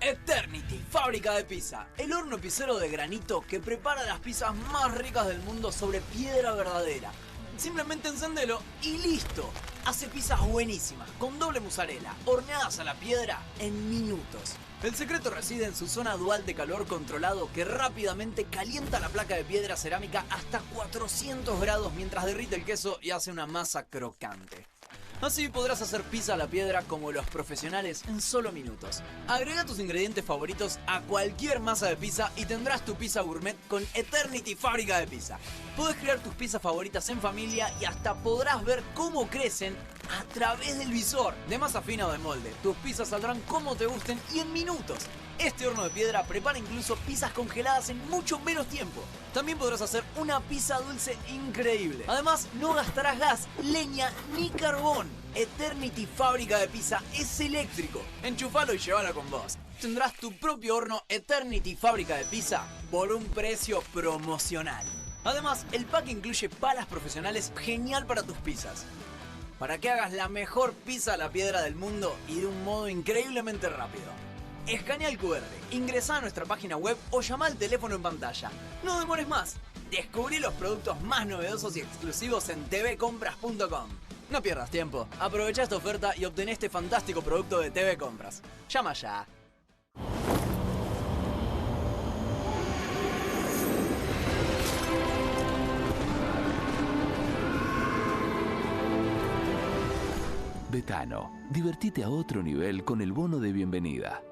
Speaker 12: Eternity, fábrica de pizza. El horno pizzero de granito que prepara las pizzas más ricas del mundo sobre piedra verdadera. Simplemente encendelo y listo. Hace pizzas buenísimas, con doble mozzarella, horneadas a la piedra en minutos. El secreto reside en su zona dual de calor controlado que rápidamente calienta la placa de piedra cerámica hasta 400 grados mientras derrite el queso y hace una masa crocante. Así podrás hacer pizza a la piedra como los profesionales en solo minutos. Agrega tus ingredientes favoritos a cualquier masa de pizza y tendrás tu pizza gourmet con Eternity Fábrica de Pizza. Podés crear tus pizzas favoritas en familia y hasta podrás ver cómo crecen a través del visor. De masa fina o de molde, tus pizzas saldrán como te gusten y en minutos. Este horno de piedra prepara incluso pizzas congeladas en mucho menos tiempo. También podrás hacer una pizza dulce increíble. Además, no gastarás gas, leña ni carbón. Eternity Fábrica de Pizza es eléctrico. Enchufalo y llévalo con vos. Tendrás tu propio horno Eternity Fábrica de Pizza por un precio promocional. Además, el pack incluye palas profesionales genial para tus pizzas. Para que hagas la mejor pizza a la piedra del mundo y de un modo increíblemente rápido. Escanea el QR, ingresa a nuestra página web o llama al teléfono en pantalla. No demores más. Descubrí los productos más novedosos y exclusivos en tvcompras.com. No pierdas tiempo. Aprovecha esta oferta y obtén este fantástico producto de TV Compras. Llama ya.
Speaker 7: Betano, divertite a otro nivel con el bono de bienvenida.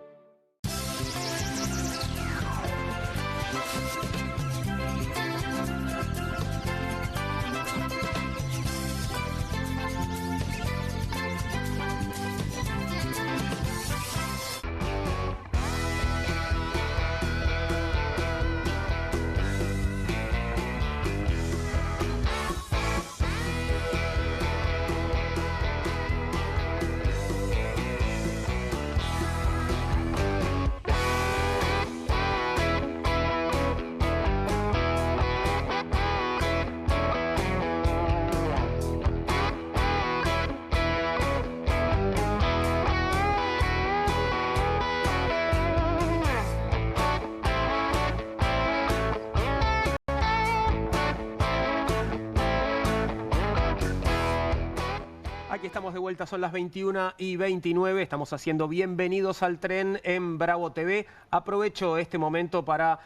Speaker 1: Aquí estamos de vuelta, son las 21:29, estamos haciendo Bienvenidos al Tren en Bravo TV. Aprovecho este momento para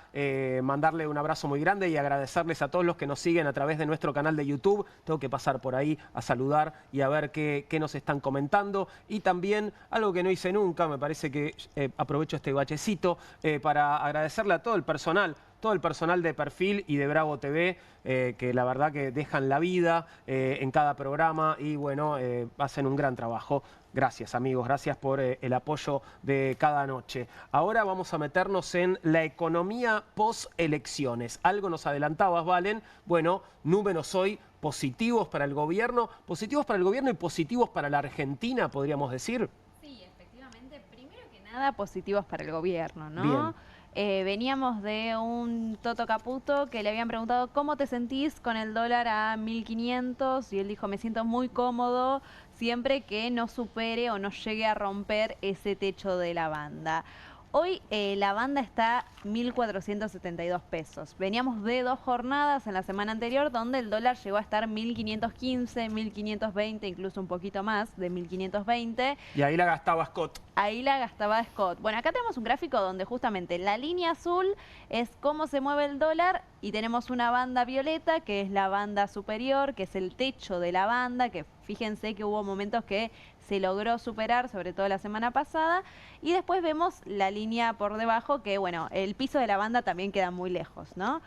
Speaker 1: mandarle un abrazo muy grande y agradecerles a todos los que nos siguen a través de nuestro canal de YouTube. Tengo que pasar por ahí a saludar y a ver qué nos están comentando. Y también, algo que no hice nunca, me parece que aprovecho este bachecito para agradecerle a todo el personal de Perfil y de Bravo TV, que la verdad que dejan la vida en cada programa y bueno, hacen un gran trabajo. Gracias amigos, gracias por el apoyo de cada noche. Ahora vamos a meternos en la economía post-elecciones. Algo nos adelantabas, Valen. Bueno, números hoy positivos para el gobierno y positivos para la Argentina, podríamos decir.
Speaker 3: Sí, efectivamente, primero que nada positivos para el gobierno, ¿no?
Speaker 1: Bien.
Speaker 3: Veníamos de un Toto Caputo que le habían preguntado ¿cómo te sentís con el dólar a 1.500? Y él dijo, me siento muy cómodo siempre que no supere o no llegue a romper ese techo de la banda. Hoy la banda está 1.472 pesos. Veníamos de 2 jornadas en la semana anterior donde el dólar llegó a estar 1.515, 1.520, incluso un poquito más de 1.520.
Speaker 1: Y ahí la gastaba Scott.
Speaker 3: Ahí la gastaba Scott. Bueno, acá tenemos un gráfico donde justamente la línea azul es cómo se mueve el dólar y tenemos una banda violeta que es la banda superior, que es el techo de la banda, que fíjense que hubo momentos que se logró superar, sobre todo la semana pasada, y después vemos la línea por debajo que, bueno, el piso de la banda también queda muy lejos, ¿no?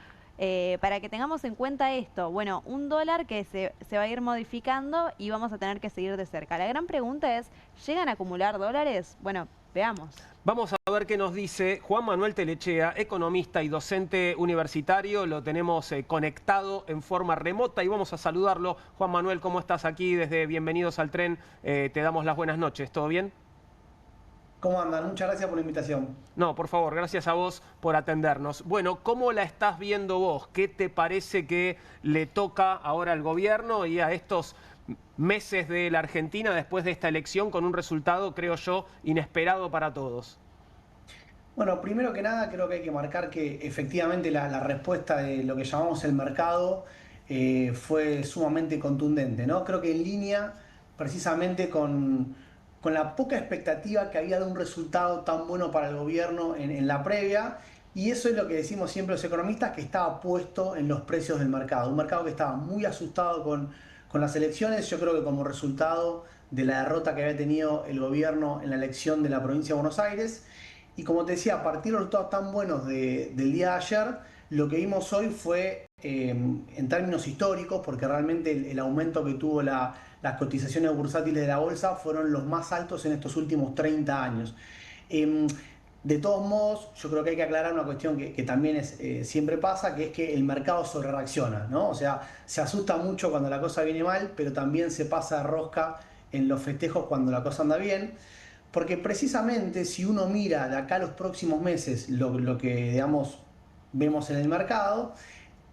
Speaker 3: Para que tengamos en cuenta esto, bueno, un dólar que se va a ir modificando y vamos a tener que seguir de cerca. La gran pregunta es, ¿llegan a acumular dólares? Bueno, veamos.
Speaker 1: Vamos a ver qué nos dice Juan Manuel Telechea, economista y docente universitario. Lo tenemos conectado en forma remota y vamos a saludarlo. Juan Manuel, ¿cómo estás aquí desde Bienvenidos al Tren? Te damos las buenas noches. ¿Todo bien?
Speaker 13: ¿Cómo andan? Muchas gracias por la invitación.
Speaker 1: No, por favor, gracias a vos por atendernos. Bueno, ¿cómo la estás viendo vos? ¿Qué te parece que le toca ahora al gobierno y a estos meses de la Argentina después de esta elección con un resultado, creo yo, inesperado para todos?
Speaker 13: Bueno, primero que nada creo que hay que marcar que efectivamente la respuesta de lo que llamamos el mercado fue sumamente contundente, ¿no? Creo que en línea precisamente con la poca expectativa que había de un resultado tan bueno para el gobierno en la previa, y eso es lo que decimos siempre los economistas, que estaba puesto en los precios del mercado, un mercado que estaba muy asustado con las elecciones. Yo creo que como resultado de la derrota que había tenido el gobierno en la elección de la provincia de Buenos Aires, y como te decía, a partir de los resultados tan buenos del día de ayer, lo que vimos hoy fue, en términos históricos, porque realmente el aumento que tuvo las cotizaciones bursátiles de la bolsa fueron los más altos en estos últimos 30 años. De todos modos, yo creo que hay que aclarar una cuestión que también siempre pasa, que es que el mercado sobrereacciona, ¿no? O sea, se asusta mucho cuando la cosa viene mal, pero también se pasa de rosca en los festejos cuando la cosa anda bien. Porque precisamente si uno mira de acá a los próximos meses lo que, digamos, vemos en el mercado,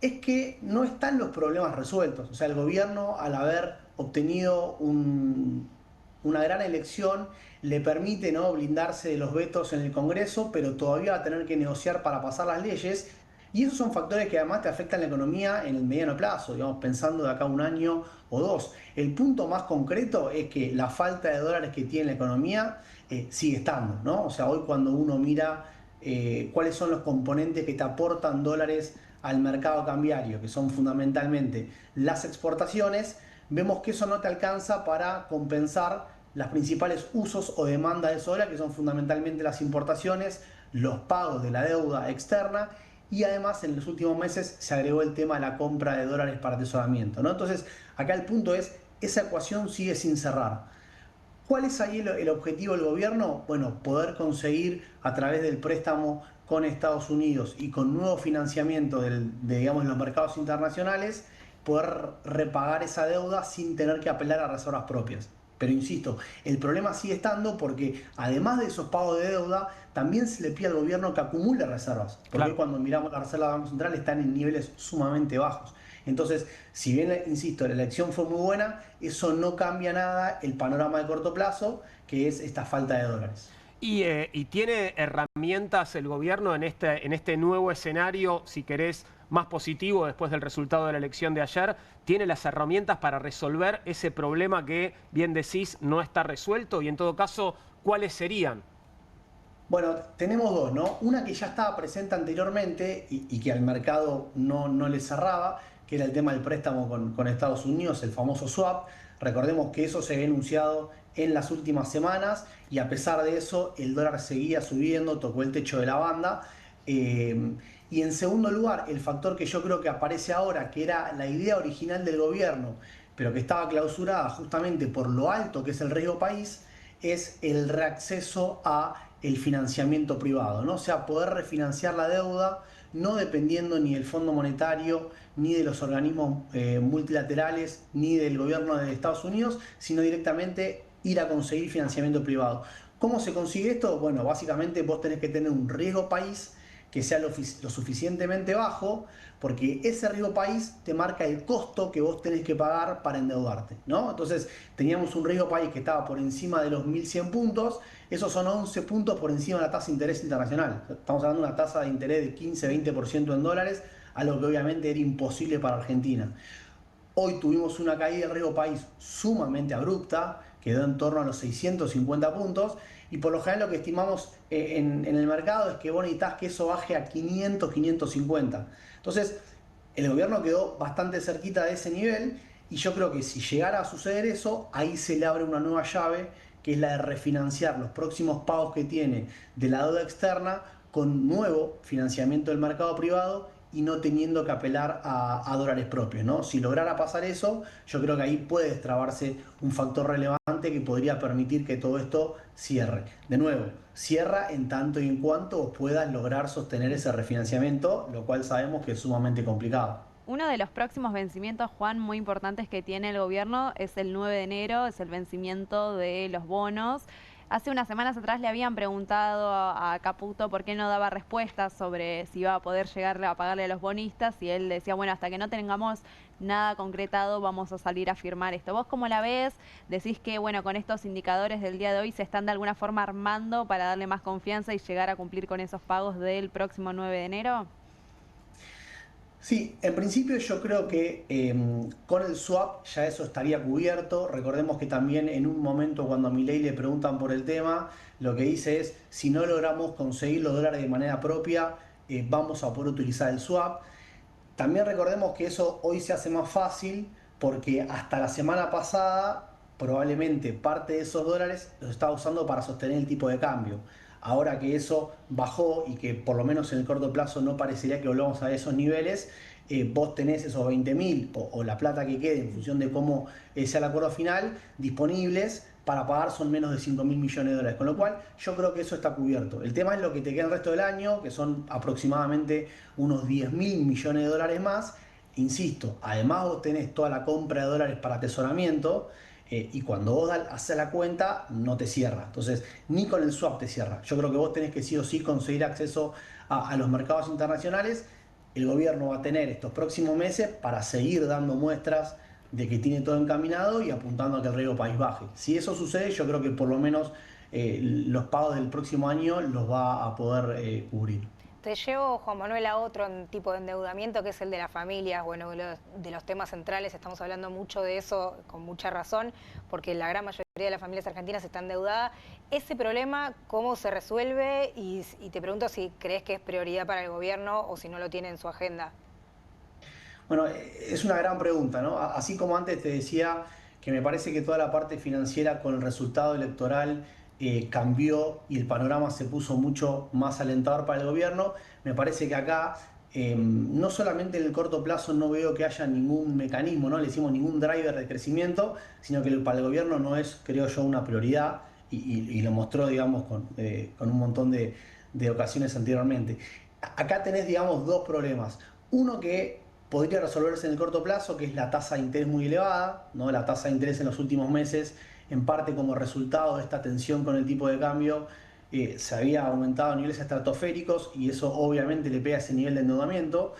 Speaker 13: es que no están los problemas resueltos. O sea, el gobierno, al haber obtenido una gran elección, le permite, ¿no?, blindarse de los vetos en el Congreso, pero todavía va a tener que negociar para pasar las leyes. Y esos son factores que además te afectan la economía en el mediano plazo, digamos, pensando de acá a un año o dos. El punto más concreto es que la falta de dólares que tiene la economía sigue estando, ¿no? O sea, hoy cuando uno mira cuáles son los componentes que te aportan dólares al mercado cambiario, que son fundamentalmente las exportaciones, vemos que eso no te alcanza para compensar las principales usos o demandas de ese dólar, que son fundamentalmente las importaciones, los pagos de la deuda externa, y además en los últimos meses se agregó el tema de la compra de dólares para atesoramiento, ¿no? Entonces, acá el punto es, esa ecuación sigue sin cerrar. ¿Cuál es ahí el objetivo del gobierno? Bueno, poder conseguir a través del préstamo con Estados Unidos y con nuevo financiamiento digamos, los mercados internacionales, poder repagar esa deuda sin tener que apelar a reservas propias. Pero insisto, el problema sigue estando porque además de esos pagos de deuda, también se le pide al gobierno que acumule reservas. Porque claro, cuando miramos la reserva del Banco Central están en niveles sumamente bajos. Entonces, si bien, insisto, la elección fue muy buena, eso no cambia nada el panorama de corto plazo, que es esta falta de dólares.
Speaker 1: Y tiene herramientas el gobierno en este nuevo escenario, si querés, más positivo después del resultado de la elección de ayer, tiene las herramientas para resolver ese problema que, bien decís, no está resuelto? Y en todo caso, ¿cuáles serían?
Speaker 13: Bueno, tenemos dos, ¿no? Una que ya estaba presente anteriormente y que al mercado no le cerraba, que era el tema del préstamo con Estados Unidos, el famoso swap. Recordemos que eso se había anunciado en las últimas semanas y a pesar de eso el dólar seguía subiendo, tocó el techo de la banda. Y en segundo lugar, el factor que yo creo que aparece ahora, que era la idea original del gobierno, pero que estaba clausurada justamente por lo alto que es el riesgo país, es el reacceso a el financiamiento privado, ¿no? O sea, poder refinanciar la deuda no dependiendo ni del Fondo Monetario, ni de los organismos multilaterales, ni del gobierno de Estados Unidos, sino directamente ir a conseguir financiamiento privado. ¿Cómo se consigue esto? Bueno, básicamente vos tenés que tener un riesgo país que sea lo suficientemente bajo, porque ese riesgo país te marca el costo que vos tenés que pagar para endeudarte, ¿no? Entonces teníamos un riesgo país que estaba por encima de los 1100 puntos, esos son 11 puntos por encima de la tasa de interés internacional. Estamos hablando de una tasa de interés de 15-20% en dólares, algo que obviamente era imposible para Argentina. Hoy tuvimos una caída del riesgo país sumamente abrupta, quedó en torno a los 650 puntos, y por lo general lo que estimamos en el mercado es que vos necesitas que eso baje a 500, 550. Entonces, el gobierno quedó bastante cerquita de ese nivel y yo creo que si llegara a suceder eso, ahí se le abre una nueva llave, que es la de refinanciar los próximos pagos que tiene de la deuda externa con nuevo financiamiento del mercado privado y no teniendo que apelar a dólares propios, ¿no? Si lograra pasar eso, yo creo que ahí puede destrabarse un factor relevante que podría permitir que todo esto cierre. De nuevo, cierra en tanto y en cuanto puedas lograr sostener ese refinanciamiento, lo cual sabemos que es sumamente complicado.
Speaker 3: Uno de los próximos vencimientos, Juan, muy importantes que tiene el gobierno es el 9 de enero, es el vencimiento de los bonos. Hace unas semanas atrás le habían preguntado a Caputo por qué no daba respuestas sobre si iba a poder llegar a pagarle a los bonistas y él decía, bueno, hasta que no tengamos nada concretado vamos a salir a firmar esto. ¿Vos cómo la ves? Decís que, bueno, con estos indicadores del día de hoy se están de alguna forma armando para darle más confianza y llegar a cumplir con esos pagos del próximo 9 de enero.
Speaker 13: Sí, en principio yo creo que con el swap ya eso estaría cubierto. Recordemos que también en un momento cuando a Milei le preguntan por el tema, lo que dice es, si no logramos conseguir los dólares de manera propia, vamos a poder utilizar el swap. También recordemos que eso hoy se hace más fácil porque hasta la semana pasada probablemente parte de esos dólares los estaba usando para sostener el tipo de cambio. Ahora que eso bajó y que por lo menos en el corto plazo no parecería que volvamos a esos niveles, vos tenés esos 20.000 o la plata que quede en función de cómo sea el acuerdo final, disponibles para pagar son menos de 5.000 millones de dólares. Con lo cual yo creo que eso está cubierto. El tema es lo que te queda el resto del año, que son aproximadamente unos 10.000 millones de dólares más. Insisto, además vos tenés toda la compra de dólares para atesoramiento, y cuando vos haces la cuenta no te cierra, entonces ni con el swap te cierra. Yo creo que vos tenés que sí o sí conseguir acceso a los mercados internacionales. El gobierno va a tener estos próximos meses para seguir dando muestras de que tiene todo encaminado y apuntando a que el riesgo país baje. Si eso sucede, yo creo que por lo menos los pagos del próximo año los va a poder cubrir.
Speaker 2: Te llevo, Juan Manuel, a otro tipo de endeudamiento que es el de las familias, bueno, de los temas centrales. Estamos hablando mucho de eso con mucha razón, porque la gran mayoría de las familias argentinas están endeudadas. Ese problema, ¿cómo se resuelve? Y te pregunto si crees que es prioridad para el gobierno o si no lo tiene en su agenda.
Speaker 13: Bueno, es una gran pregunta, ¿no? Así como antes te decía que me parece que toda la parte financiera con el resultado electoral cambió y el panorama se puso mucho más alentador para el gobierno. Me parece que acá no solamente en el corto plazo no veo que haya ningún mecanismo, no le decimos ningún driver de crecimiento, sino que para el gobierno no es, creo yo, una prioridad y lo mostró, digamos, con un montón de ocasiones anteriormente. Acá tenés, digamos, dos problemas. Uno que podría resolverse en el corto plazo, que es la tasa de interés muy elevada, ¿no? La tasa de interés en los últimos meses, en parte como resultado de esta tensión con el tipo de cambio, se había aumentado a niveles estratosféricos y eso obviamente le pega a ese nivel de endeudamiento,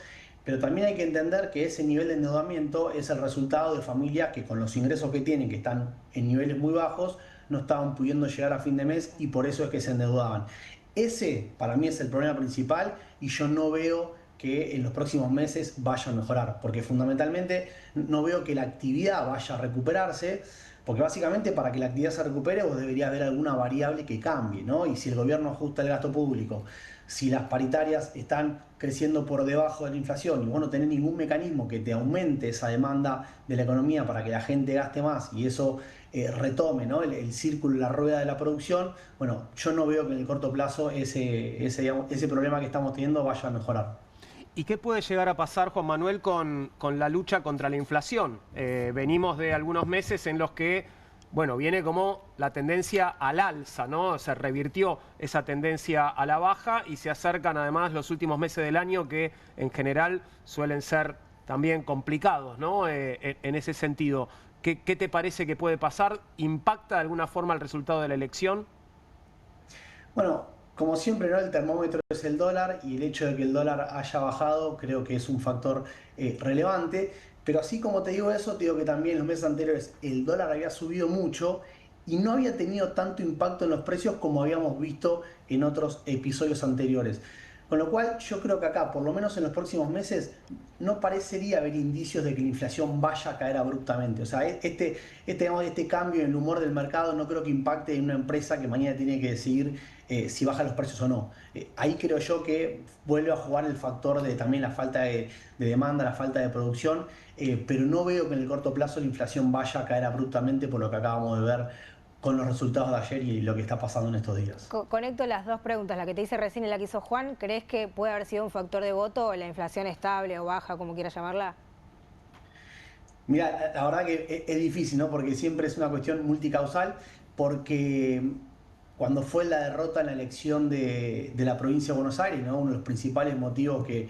Speaker 13: pero también hay que entender que ese nivel de endeudamiento es el resultado de familias que con los ingresos que tienen, que están en niveles muy bajos, no estaban pudiendo llegar a fin de mes y por eso es que se endeudaban. Ese para mí es el problema principal y yo no veo que en los próximos meses vaya a mejorar, porque fundamentalmente no veo que la actividad vaya a recuperarse, porque básicamente para que la actividad se recupere vos deberías ver alguna variable que cambie, ¿no? Y si el gobierno ajusta el gasto público, si las paritarias están creciendo por debajo de la inflación y vos no tenés ningún mecanismo que te aumente esa demanda de la economía para que la gente gaste más y eso retome, ¿no? el círculo, la rueda de la producción, bueno, yo no veo que en el corto plazo ese problema que estamos teniendo vaya a mejorar.
Speaker 1: ¿Y qué puede llegar a pasar, Juan Manuel, con la lucha contra la inflación? Venimos de algunos meses en los que, bueno, viene como la tendencia al alza, ¿no? Se revirtió esa tendencia a la baja y se acercan además los últimos meses del año que en general suelen ser también complicados, ¿no? En ese sentido, ¿qué te parece que puede pasar? ¿Impacta de alguna forma el resultado de la elección?
Speaker 13: Bueno, como siempre, ¿no? El termómetro es el dólar y el hecho de que el dólar haya bajado creo que es un factor relevante. Pero así como te digo eso, te digo que también en los meses anteriores el dólar había subido mucho y no había tenido tanto impacto en los precios como habíamos visto en otros episodios anteriores. Con lo cual yo creo que acá, por lo menos en los próximos meses, no parecería haber indicios de que la inflación vaya a caer abruptamente. O sea, este cambio en el humor del mercado no creo que impacte en una empresa que mañana tiene que decidir si baja los precios o no. Ahí creo yo que vuelve a jugar el factor de también la falta de demanda, la falta de producción, pero no veo que en el corto plazo la inflación vaya a caer abruptamente por lo que acabamos de ver con los resultados de ayer y lo que está pasando en estos días.
Speaker 2: Conecto las dos preguntas, la que te hice recién y la que hizo Juan. ¿Crees que puede haber sido un factor de voto la inflación estable o baja, como quieras llamarla?
Speaker 13: Mira, la verdad que es difícil, ¿no? Porque siempre es una cuestión multicausal, porque cuando fue la derrota en la elección de la provincia de Buenos Aires, ¿no? Uno de los principales motivos que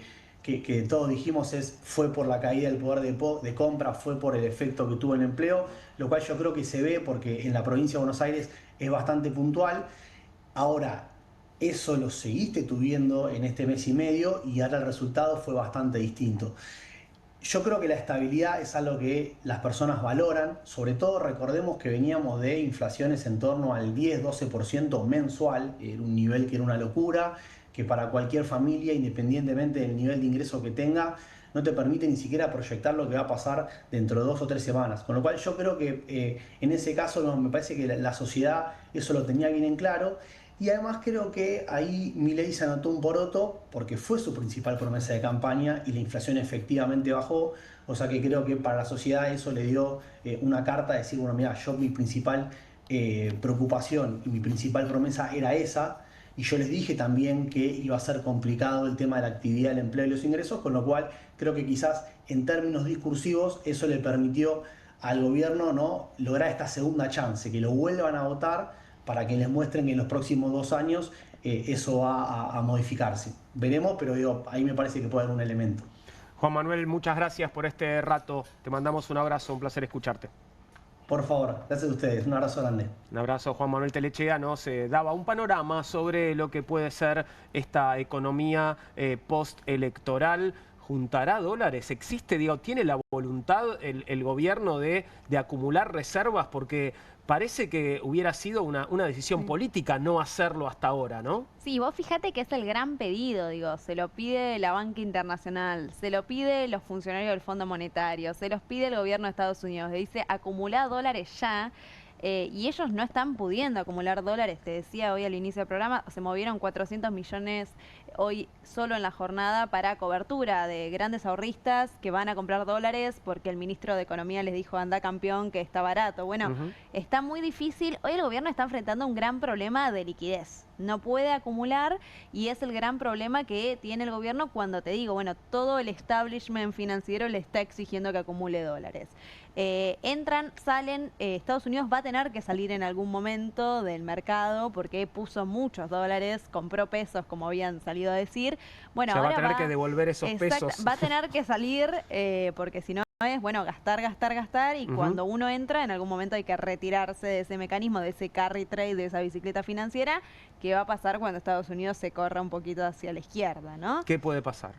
Speaker 13: todos dijimos fue por la caída del poder de compra, fue por el efecto que tuvo en el empleo, lo cual yo creo que se ve porque en la provincia de Buenos Aires es bastante puntual. Ahora, eso lo seguiste tuviendo en este mes y medio y ahora el resultado fue bastante distinto. Yo creo que la estabilidad es algo que las personas valoran, sobre todo recordemos que veníamos de inflaciones en torno al 10-12% mensual, era un nivel que era una locura, que para cualquier familia, independientemente del nivel de ingreso que tenga, no te permite ni siquiera proyectar lo que va a pasar dentro de 2 o 3 semanas. Con lo cual yo creo que en ese caso me parece que la sociedad eso lo tenía bien en claro. Y además creo que ahí Milei se anotó un poroto porque fue su principal promesa de campaña y la inflación efectivamente bajó. O sea que creo que para la sociedad eso le dio una carta de decir, bueno, mira, yo mi principal preocupación y mi principal promesa era esa. Y yo les dije también que iba a ser complicado el tema de la actividad, el empleo y los ingresos, con lo cual creo que quizás en términos discursivos eso le permitió al gobierno, ¿no?, lograr esta segunda chance, que lo vuelvan a votar para que les muestren que en los próximos 2 años eso va a modificarse. Veremos, pero digo, ahí me parece que puede haber un elemento.
Speaker 1: Juan Manuel, muchas gracias por este rato. Te mandamos un abrazo, un placer escucharte.
Speaker 13: Por favor, gracias a ustedes. Un abrazo grande. Un
Speaker 1: abrazo, Juan Manuel Telechea. Nos daba un panorama sobre lo que puede ser esta economía postelectoral. ¿Juntará dólares? ¿Existe, digo, tiene la voluntad el gobierno de acumular reservas? Porque parece que hubiera sido una decisión política no hacerlo hasta ahora, ¿no?
Speaker 3: Sí, vos fíjate que es el gran pedido, digo, se lo pide la banca internacional, se lo pide los funcionarios del Fondo Monetario, se los pide el gobierno de Estados Unidos, dice acumular dólares ya. Y ellos no están pudiendo acumular dólares. Te decía hoy al inicio del programa, se movieron 400 millones hoy solo en la jornada para cobertura de grandes ahorristas que van a comprar dólares porque el ministro de Economía les dijo anda campeón que está barato. Bueno, está muy difícil. Hoy el gobierno está enfrentando un gran problema de liquidez. No puede acumular y es el gran problema que tiene el gobierno cuando te digo, bueno, todo el establishment financiero le está exigiendo que acumule dólares. Entran, salen, Estados Unidos va a tener que salir en algún momento del mercado porque puso muchos dólares, compró pesos como habían salido a decir. Bueno,
Speaker 1: ahora
Speaker 3: va
Speaker 1: a tener que devolver esos pesos.
Speaker 3: Va a tener que salir porque si no es, bueno, gastar y cuando uno entra en algún momento hay que retirarse de ese mecanismo, de ese carry trade, de esa bicicleta financiera. ¿Qué va a pasar cuando Estados Unidos se corra un poquito hacia la izquierda, no?
Speaker 1: ¿Qué puede pasar?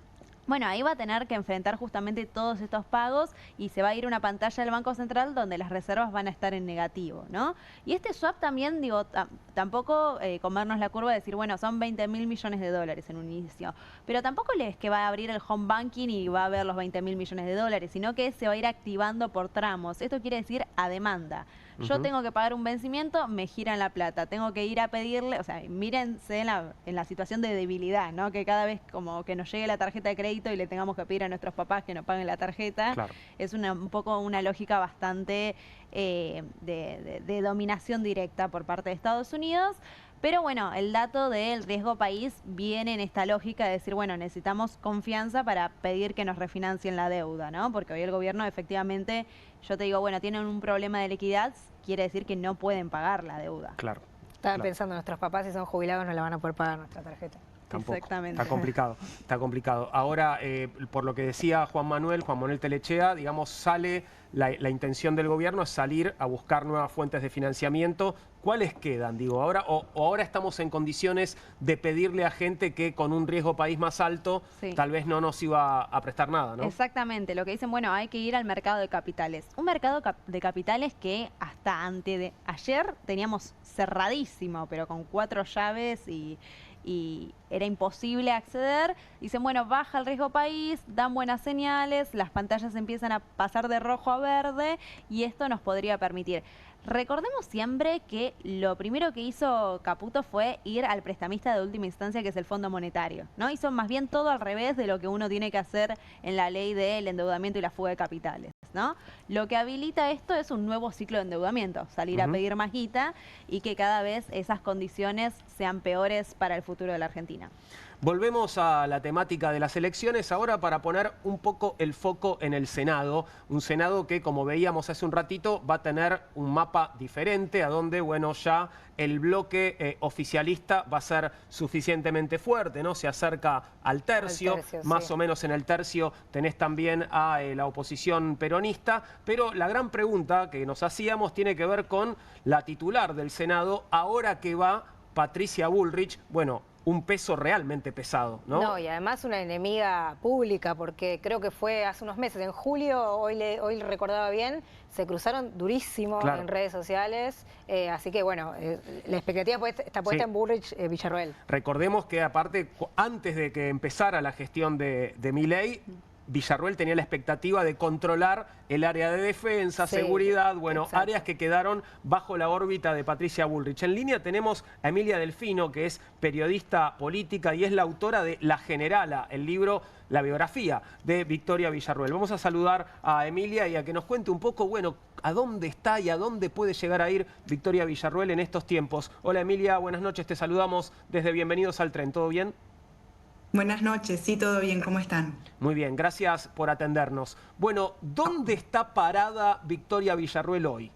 Speaker 3: Bueno, ahí va a tener que enfrentar justamente todos estos pagos y se va a ir una pantalla del Banco Central donde las reservas van a estar en negativo, ¿no? Y este swap también, digo, tampoco comernos la curva de decir, bueno, son 20.000 millones de dólares en un inicio, pero tampoco es que va a abrir el home banking y va a haber los 20.000 millones de dólares, sino que se va a ir activando por tramos. Esto quiere decir a demanda. Yo tengo que pagar un vencimiento, me giran la plata. Tengo que ir a pedirle, o sea, mírense en la situación de debilidad, ¿no? Que cada vez como que nos llegue la tarjeta de crédito y le tengamos que pedir a nuestros papás que nos paguen la tarjeta. Claro. Es un poco una lógica bastante de dominación directa por parte de Estados Unidos. Pero bueno, el dato del riesgo país viene en esta lógica de decir, bueno, necesitamos confianza para pedir que nos refinancien la deuda, ¿no? Porque hoy el gobierno efectivamente, yo te digo, bueno, tienen un problema de liquidez, quiere decir que no pueden pagar la deuda.
Speaker 1: Claro.
Speaker 2: Estaba pensando, nuestros papás si son jubilados no la van a poder pagar nuestra tarjeta.
Speaker 1: Tampoco.
Speaker 3: Exactamente.
Speaker 1: Está complicado, está complicado. Ahora, por lo que decía Juan Manuel Telechea, digamos, sale la intención del gobierno es salir a buscar nuevas fuentes de financiamiento. ¿Cuáles quedan? Digo, ahora ahora estamos en condiciones de pedirle a gente que con un riesgo país más alto tal vez no nos iba a prestar nada, ¿no?
Speaker 3: Exactamente. Lo que dicen, bueno, hay que ir al mercado de capitales. Un mercado de capitales que hasta antes de ayer teníamos cerradísimo, pero con 4 llaves y era imposible acceder. Dicen, bueno, baja el riesgo país, dan buenas señales, las pantallas empiezan a pasar de rojo a verde y esto nos podría permitir. Recordemos siempre que lo primero que hizo Caputo fue ir al prestamista de última instancia, que es el Fondo Monetario, ¿no? Hizo más bien todo al revés de lo que uno tiene que hacer en la ley del endeudamiento y la fuga de capitales, ¿no? Lo que habilita esto es un nuevo ciclo de endeudamiento, salir a pedir más guita y que cada vez esas condiciones sean peores para el futuro de la Argentina.
Speaker 1: Volvemos a la temática de las elecciones ahora para poner un poco el foco en el Senado. Un Senado que, como veíamos hace un ratito, va a tener un mapa diferente, a donde, bueno, ya el bloque oficialista va a ser suficientemente fuerte, ¿no? Se acerca al tercio, más o menos en el tercio tenés también a la oposición peronista, pero la gran pregunta que nos hacíamos tiene que ver con la titular del Senado, ahora que va Patricia Bullrich, bueno, un peso realmente pesado, ¿no?
Speaker 2: No, y además una enemiga pública, porque creo que fue hace unos meses, en julio, hoy recordaba bien, se cruzaron durísimo en redes sociales, así que bueno, la expectativa está puesta en Bullrich Villarroel.
Speaker 1: Recordemos que aparte, antes de que empezara la gestión de Milei, Villarroel tenía la expectativa de controlar el área de defensa, seguridad, bueno, áreas que quedaron bajo la órbita de Patricia Bullrich. En línea tenemos a Emilia Delfino, que es periodista política y es la autora de La Generala, el libro, la biografía de Victoria Villarroel. Vamos a saludar a Emilia y a que nos cuente un poco, bueno, a dónde está y a dónde puede llegar a ir Victoria Villarroel en estos tiempos. Hola Emilia, buenas noches, te saludamos desde Bienvenidos al Tren, ¿todo bien?
Speaker 10: Buenas noches, sí, todo bien, ¿cómo están?
Speaker 1: Muy bien, gracias por atendernos. Bueno, ¿dónde está parada Victoria Villarroel hoy?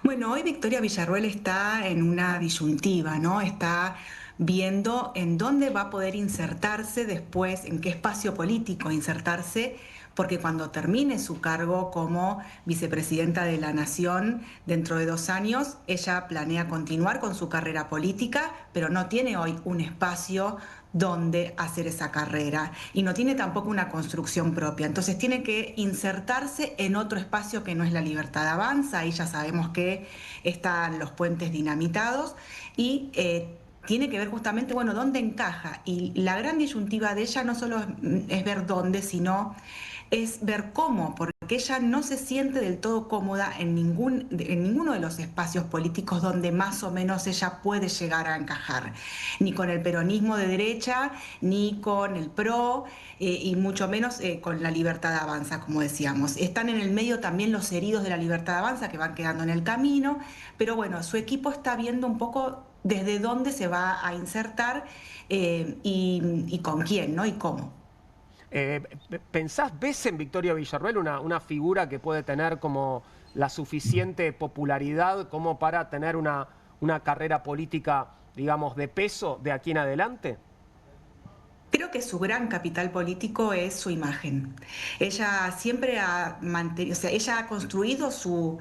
Speaker 10: Bueno, hoy Victoria Villarroel está en una disyuntiva, ¿no? Está viendo en dónde va a poder insertarse después, en qué espacio político insertarse, porque cuando termine su cargo como vicepresidenta de la Nación dentro de 2 años, ella planea continuar con su carrera política, pero no tiene hoy un espacio donde hacer esa carrera y no tiene tampoco una construcción propia. Entonces tiene que insertarse en otro espacio que no es La Libertad Avanza. Ahí ya sabemos que están los puentes dinamitados y tiene que ver justamente, bueno, dónde encaja. Y la gran disyuntiva de ella no solo es ver dónde, sino es ver cómo, porque ella no se siente del todo cómoda en ninguno de los espacios políticos donde más o menos ella puede llegar a encajar, ni con el peronismo de derecha, ni con el PRO, y mucho menos con La Libertad Avanza, como decíamos. Están en el medio también los heridos de La Libertad Avanza que van quedando en el camino, pero bueno, su equipo está viendo un poco desde dónde se va a insertar y con quién, ¿no? Y cómo.
Speaker 1: ¿Ves en Victoria Villarroel una figura que puede tener como la suficiente popularidad como para tener una carrera política, digamos, de peso de aquí en adelante?
Speaker 10: Creo que su gran capital político es su imagen. Ella siempre ha mantenido, o sea, ella ha construido su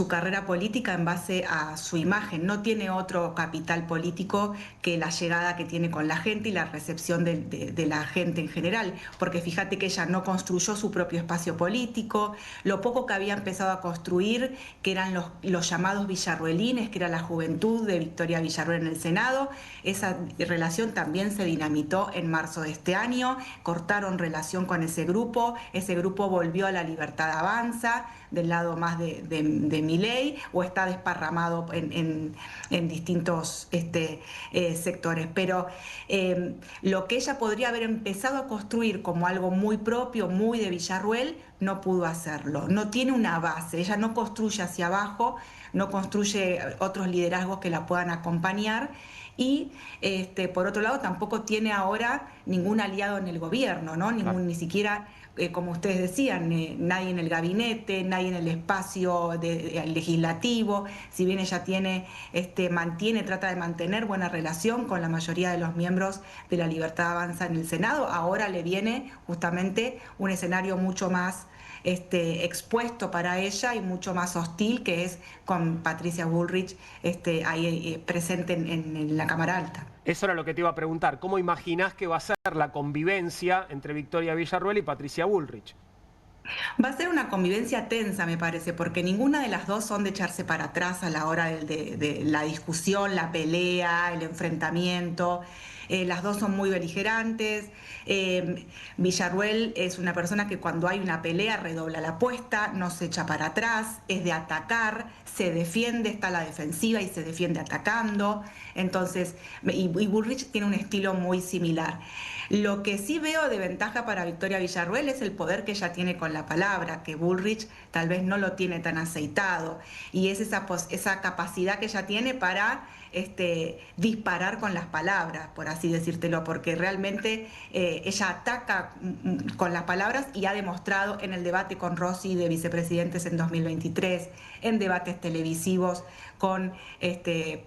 Speaker 10: carrera política en base a su imagen. No tiene otro capital político que la llegada que tiene con la gente y la recepción de la gente en general. Porque fíjate que ella no construyó su propio espacio político. Lo poco que había empezado a construir, que eran los llamados villarruelines, que era la juventud de Victoria Villarruel en el Senado, esa relación también se dinamitó en marzo de este año, cortaron relación con ese grupo volvió a La Libertad Avanza, del lado más de Milei, o está desparramado en distintos sectores. Pero lo que ella podría haber empezado a construir como algo muy propio, muy de Villarruel, no pudo hacerlo. No tiene una base, ella no construye hacia abajo, no construye otros liderazgos que la puedan acompañar. Y por otro lado tampoco tiene ahora ningún aliado en el gobierno, ¿no? Ni siquiera, como ustedes decían, nadie en el gabinete, nadie en el espacio legislativo. Si bien ella trata de mantener buena relación con la mayoría de los miembros de La Libertad Avanza en el Senado, ahora le viene justamente un escenario mucho más expuesto para ella y mucho más hostil, que es con Patricia Bullrich ahí presente en la Cámara Alta.
Speaker 1: Eso era lo que te iba a preguntar. ¿Cómo imaginás que va a ser la convivencia entre Victoria Villarruel y Patricia Bullrich?
Speaker 10: Va a ser una convivencia tensa, me parece, porque ninguna de las dos son de echarse para atrás a la hora de la discusión, la pelea, el enfrentamiento. Las dos son muy beligerantes. Villarruel es una persona que cuando hay una pelea redobla la apuesta, no se echa para atrás, es de atacar, se defiende, está a la defensiva y se defiende atacando. Entonces, y Bullrich tiene un estilo muy similar. Lo que sí veo de ventaja para Victoria Villarruel es el poder que ella tiene con la palabra, que Bullrich tal vez no lo tiene tan aceitado, y es esa capacidad que ella tiene para disparar con las palabras, por así decírtelo, porque realmente ella ataca con las palabras y ha demostrado en el debate con Rossi de vicepresidentes en 2023, en debates televisivos con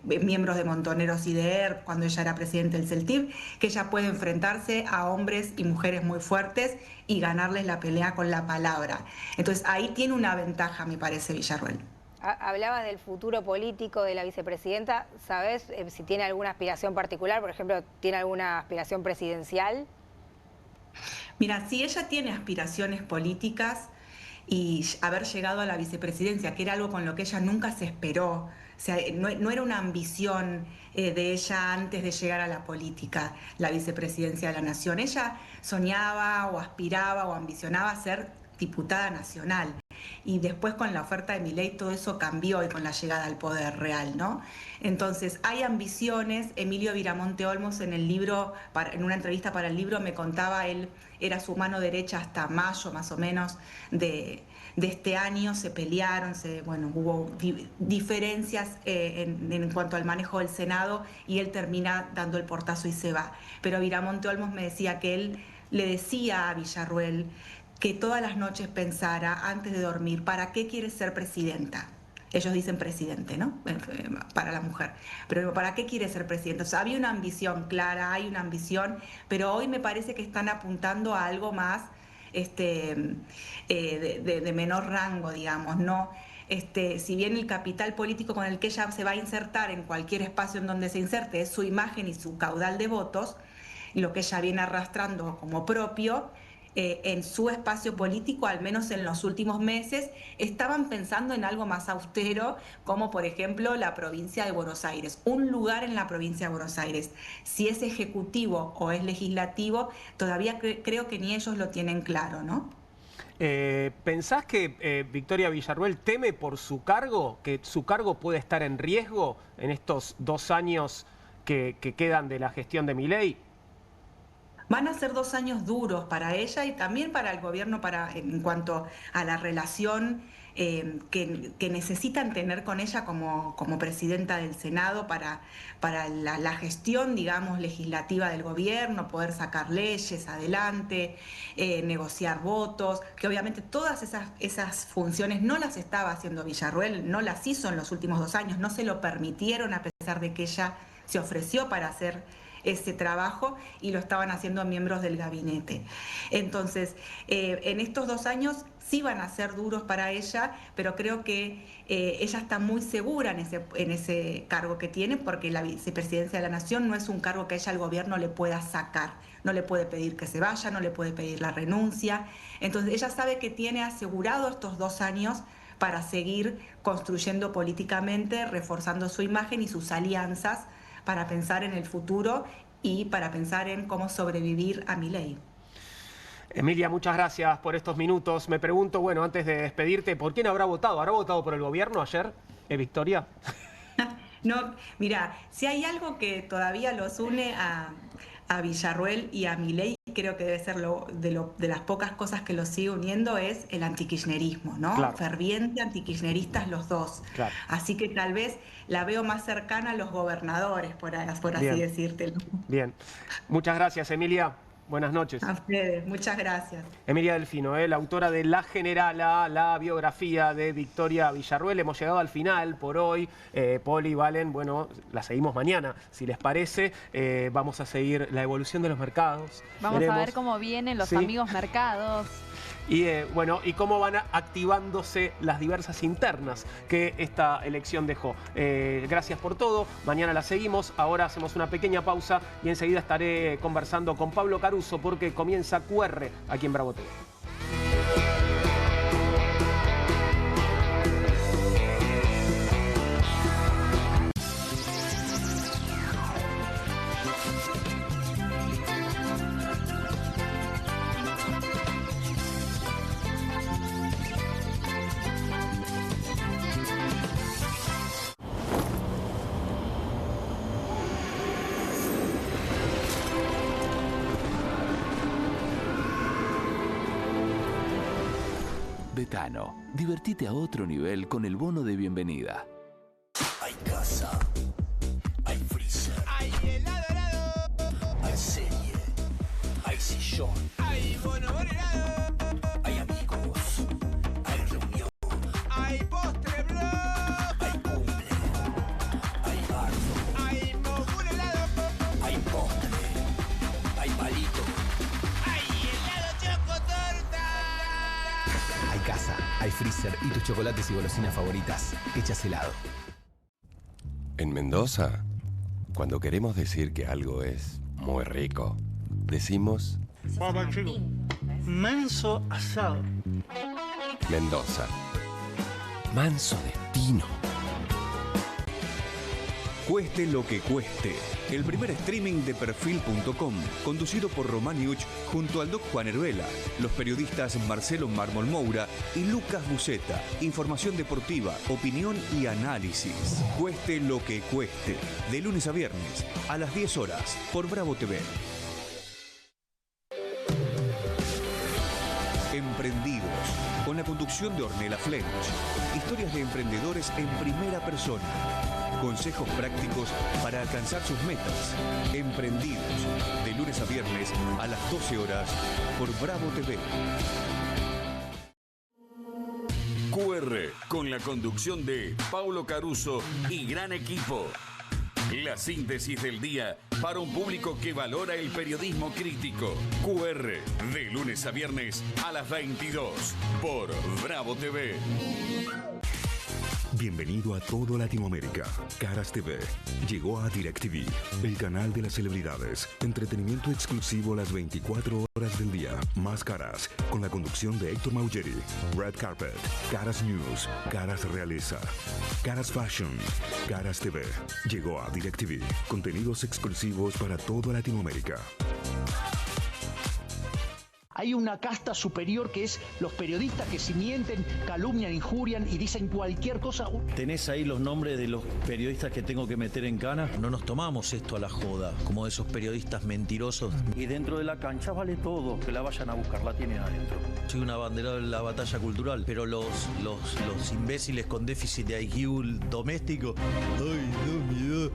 Speaker 10: miembros de Montoneros y de ERP, cuando ella era presidente del CELTIV, que ella puede enfrentarse a hombres y mujeres muy fuertes y ganarles la pelea con la palabra. Entonces ahí tiene una ventaja, me parece, Villarruel.
Speaker 2: Hablabas del futuro político de la vicepresidenta. ¿Sabés si tiene alguna aspiración particular? Por ejemplo, ¿tiene alguna aspiración presidencial?
Speaker 10: Mira, si ella tiene aspiraciones políticas y haber llegado a la vicepresidencia, que era algo con lo que ella nunca se esperó, o sea, no era una ambición de ella antes de llegar a la política, la vicepresidencia de la Nación. Ella soñaba o aspiraba o ambicionaba ser diputada nacional. Y después con la oferta de Milei todo eso cambió y con la llegada al poder real, ¿no? Entonces hay ambiciones. Emilio Viramonte Olmos en el libro, en una entrevista para el libro me contaba, él era su mano derecha hasta mayo más o menos de este año, se pelearon, hubo diferencias en cuanto al manejo del Senado y él termina dando el portazo y se va. Pero Viramonte Olmos me decía que él le decía a Villarruel que todas las noches pensara antes de dormir, ¿para qué quiere ser presidenta? Ellos dicen presidente, ¿no? Para la mujer. Pero ¿para qué quiere ser presidenta? O sea, había una ambición clara, hay una ambición, pero hoy me parece que están apuntando a algo más de menor rango, digamos, ¿no? Si bien el capital político con el que ella se va a insertar en cualquier espacio en donde se inserte es su imagen y su caudal de votos, y lo que ella viene arrastrando como propio, en su espacio político, al menos en los últimos meses, estaban pensando en algo más austero, como por ejemplo la provincia de Buenos Aires, un lugar en la provincia de Buenos Aires. Si es ejecutivo o es legislativo, todavía creo que ni ellos lo tienen claro, ¿no?
Speaker 1: ¿Pensás que Victoria Villarruel teme por su cargo, que su cargo puede estar en riesgo en estos 2 años que quedan de la gestión de Milei?
Speaker 10: Van a ser 2 años duros para ella y también para el gobierno en cuanto a la relación que necesitan tener con ella como presidenta del Senado para la gestión, digamos, legislativa del gobierno, poder sacar leyes adelante, negociar votos, que obviamente todas esas funciones no las estaba haciendo Villarruel, no las hizo en los últimos 2 años, no se lo permitieron a pesar de que ella se ofreció para hacer ese trabajo y lo estaban haciendo miembros del gabinete. Entonces, en estos 2 años sí van a ser duros para ella, pero creo que ella está muy segura en ese cargo que tiene, porque la vicepresidencia de la Nación no es un cargo que ella al gobierno le pueda sacar. No le puede pedir que se vaya, no le puede pedir la renuncia. Entonces ella sabe que tiene asegurado estos 2 años para seguir construyendo políticamente, reforzando su imagen y sus alianzas para pensar en el futuro y para pensar en cómo sobrevivir a Milei.
Speaker 1: Emilia, muchas gracias por estos minutos. Me pregunto, bueno, antes de despedirte, ¿por quién habrá votado? ¿Habrá votado por el gobierno ayer, Victoria?
Speaker 10: No, mira, si hay algo que todavía los une a Villarruel y a Milei, creo que debe ser de las pocas cosas que los sigue uniendo, es el antikirchnerismo, ¿no?
Speaker 1: Claro.
Speaker 10: Ferviente antikirchneristas los dos.
Speaker 1: Claro.
Speaker 10: Así que tal vez la veo más cercana a los gobernadores, por así decírtelo.
Speaker 1: Bien. Muchas gracias, Emilia. Buenas noches.
Speaker 10: A ustedes, muchas gracias.
Speaker 1: Emilia Delfino, la autora de La Generala, la biografía de Victoria Villarruel. Hemos llegado al final por hoy. Poli, Valen, bueno, la seguimos mañana, si les parece. Vamos a seguir la evolución de los mercados.
Speaker 3: Vamos a ver cómo vienen los amigos mercados.
Speaker 1: Y bueno, y cómo van activándose las diversas internas que esta elección dejó. Gracias por todo. Mañana la seguimos. Ahora hacemos una pequeña pausa y enseguida estaré conversando con Pablo Caruso porque comienza QR aquí en Bravo TV.
Speaker 7: Betano, divertite a otro nivel con el bono de bienvenida.
Speaker 14: Hay casa, hay freezer, hay helado, hay serie, hay sillón, hay bono helado, hay amigos, hay reunión, hay postre, bro, hay cumple, hay bardo, hay mogur helado, hay postre, hay palito, hay helado chocotorta.
Speaker 15: Hay casa, hay freezer y tus chocolates y golosinas favoritas hechas helado.
Speaker 8: En Mendoza, cuando queremos decir que algo es muy rico, decimos
Speaker 16: Papá chico, manso asado.
Speaker 8: Mendoza. Manso destino.
Speaker 17: Cueste lo que cueste. El primer streaming de Perfil.com, conducido por Romaniuch junto al Doc Juan Heruela, los periodistas Marcelo Mármol Moura y Lucas Buceta. Información deportiva, opinión y análisis. Cueste lo que cueste. De lunes a viernes, a las 10 horas, por Bravo TV. Emprendidos, con la conducción de Ornella Flench. Historias de emprendedores en primera persona. Consejos prácticos para alcanzar sus metas. Emprendidos, de lunes a viernes a las 12 horas por Bravo TV.
Speaker 18: QR, con la conducción de Paulo Caruso y gran equipo. La síntesis del día para un público que valora el periodismo crítico. QR, de lunes a viernes a las 22 por Bravo TV.
Speaker 19: Bienvenido a todo Latinoamérica. Caras TV llegó a DirecTV, el canal de las celebridades. Entretenimiento exclusivo las 24 horas del día. Más Caras, con la conducción de Héctor Maugeri. Red Carpet, Caras News, Caras Realeza, Caras Fashion, Caras TV. Llegó a DirecTV. Contenidos exclusivos para toda Latinoamérica.
Speaker 16: Hay una casta superior que es los periodistas que si mienten, calumnian, injurian y dicen cualquier cosa.
Speaker 20: ¿Tenés ahí los nombres de los periodistas que tengo que meter en cana? No nos tomamos esto a la joda, como esos periodistas mentirosos.
Speaker 16: Y dentro de la cancha vale todo, que la vayan a buscar, la tienen adentro.
Speaker 20: Soy un abanderado de la batalla cultural, pero los imbéciles con déficit de IQ doméstico, ¡ay, no, miedo!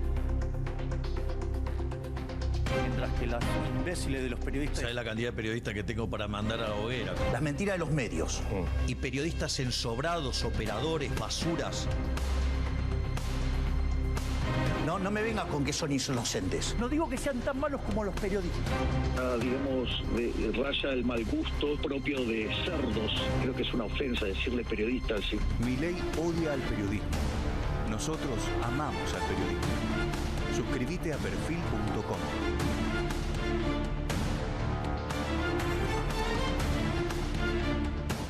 Speaker 16: Mientras que los imbéciles de los periodistas...
Speaker 20: ¿Sabes la cantidad de periodistas que tengo para mandar a la hoguera?
Speaker 16: Las mentiras de los medios.
Speaker 20: Y periodistas ensobrados, operadores, basuras.
Speaker 16: No me vengas con que son inocentes. No digo que sean tan malos como los periodistas.
Speaker 21: Digamos, raya el mal gusto propio de cerdos. Creo que es una ofensa decirle periodistas. Sí.
Speaker 17: Milei odia al periodismo. Nosotros amamos al periodismo. Suscríbete a perfil.com.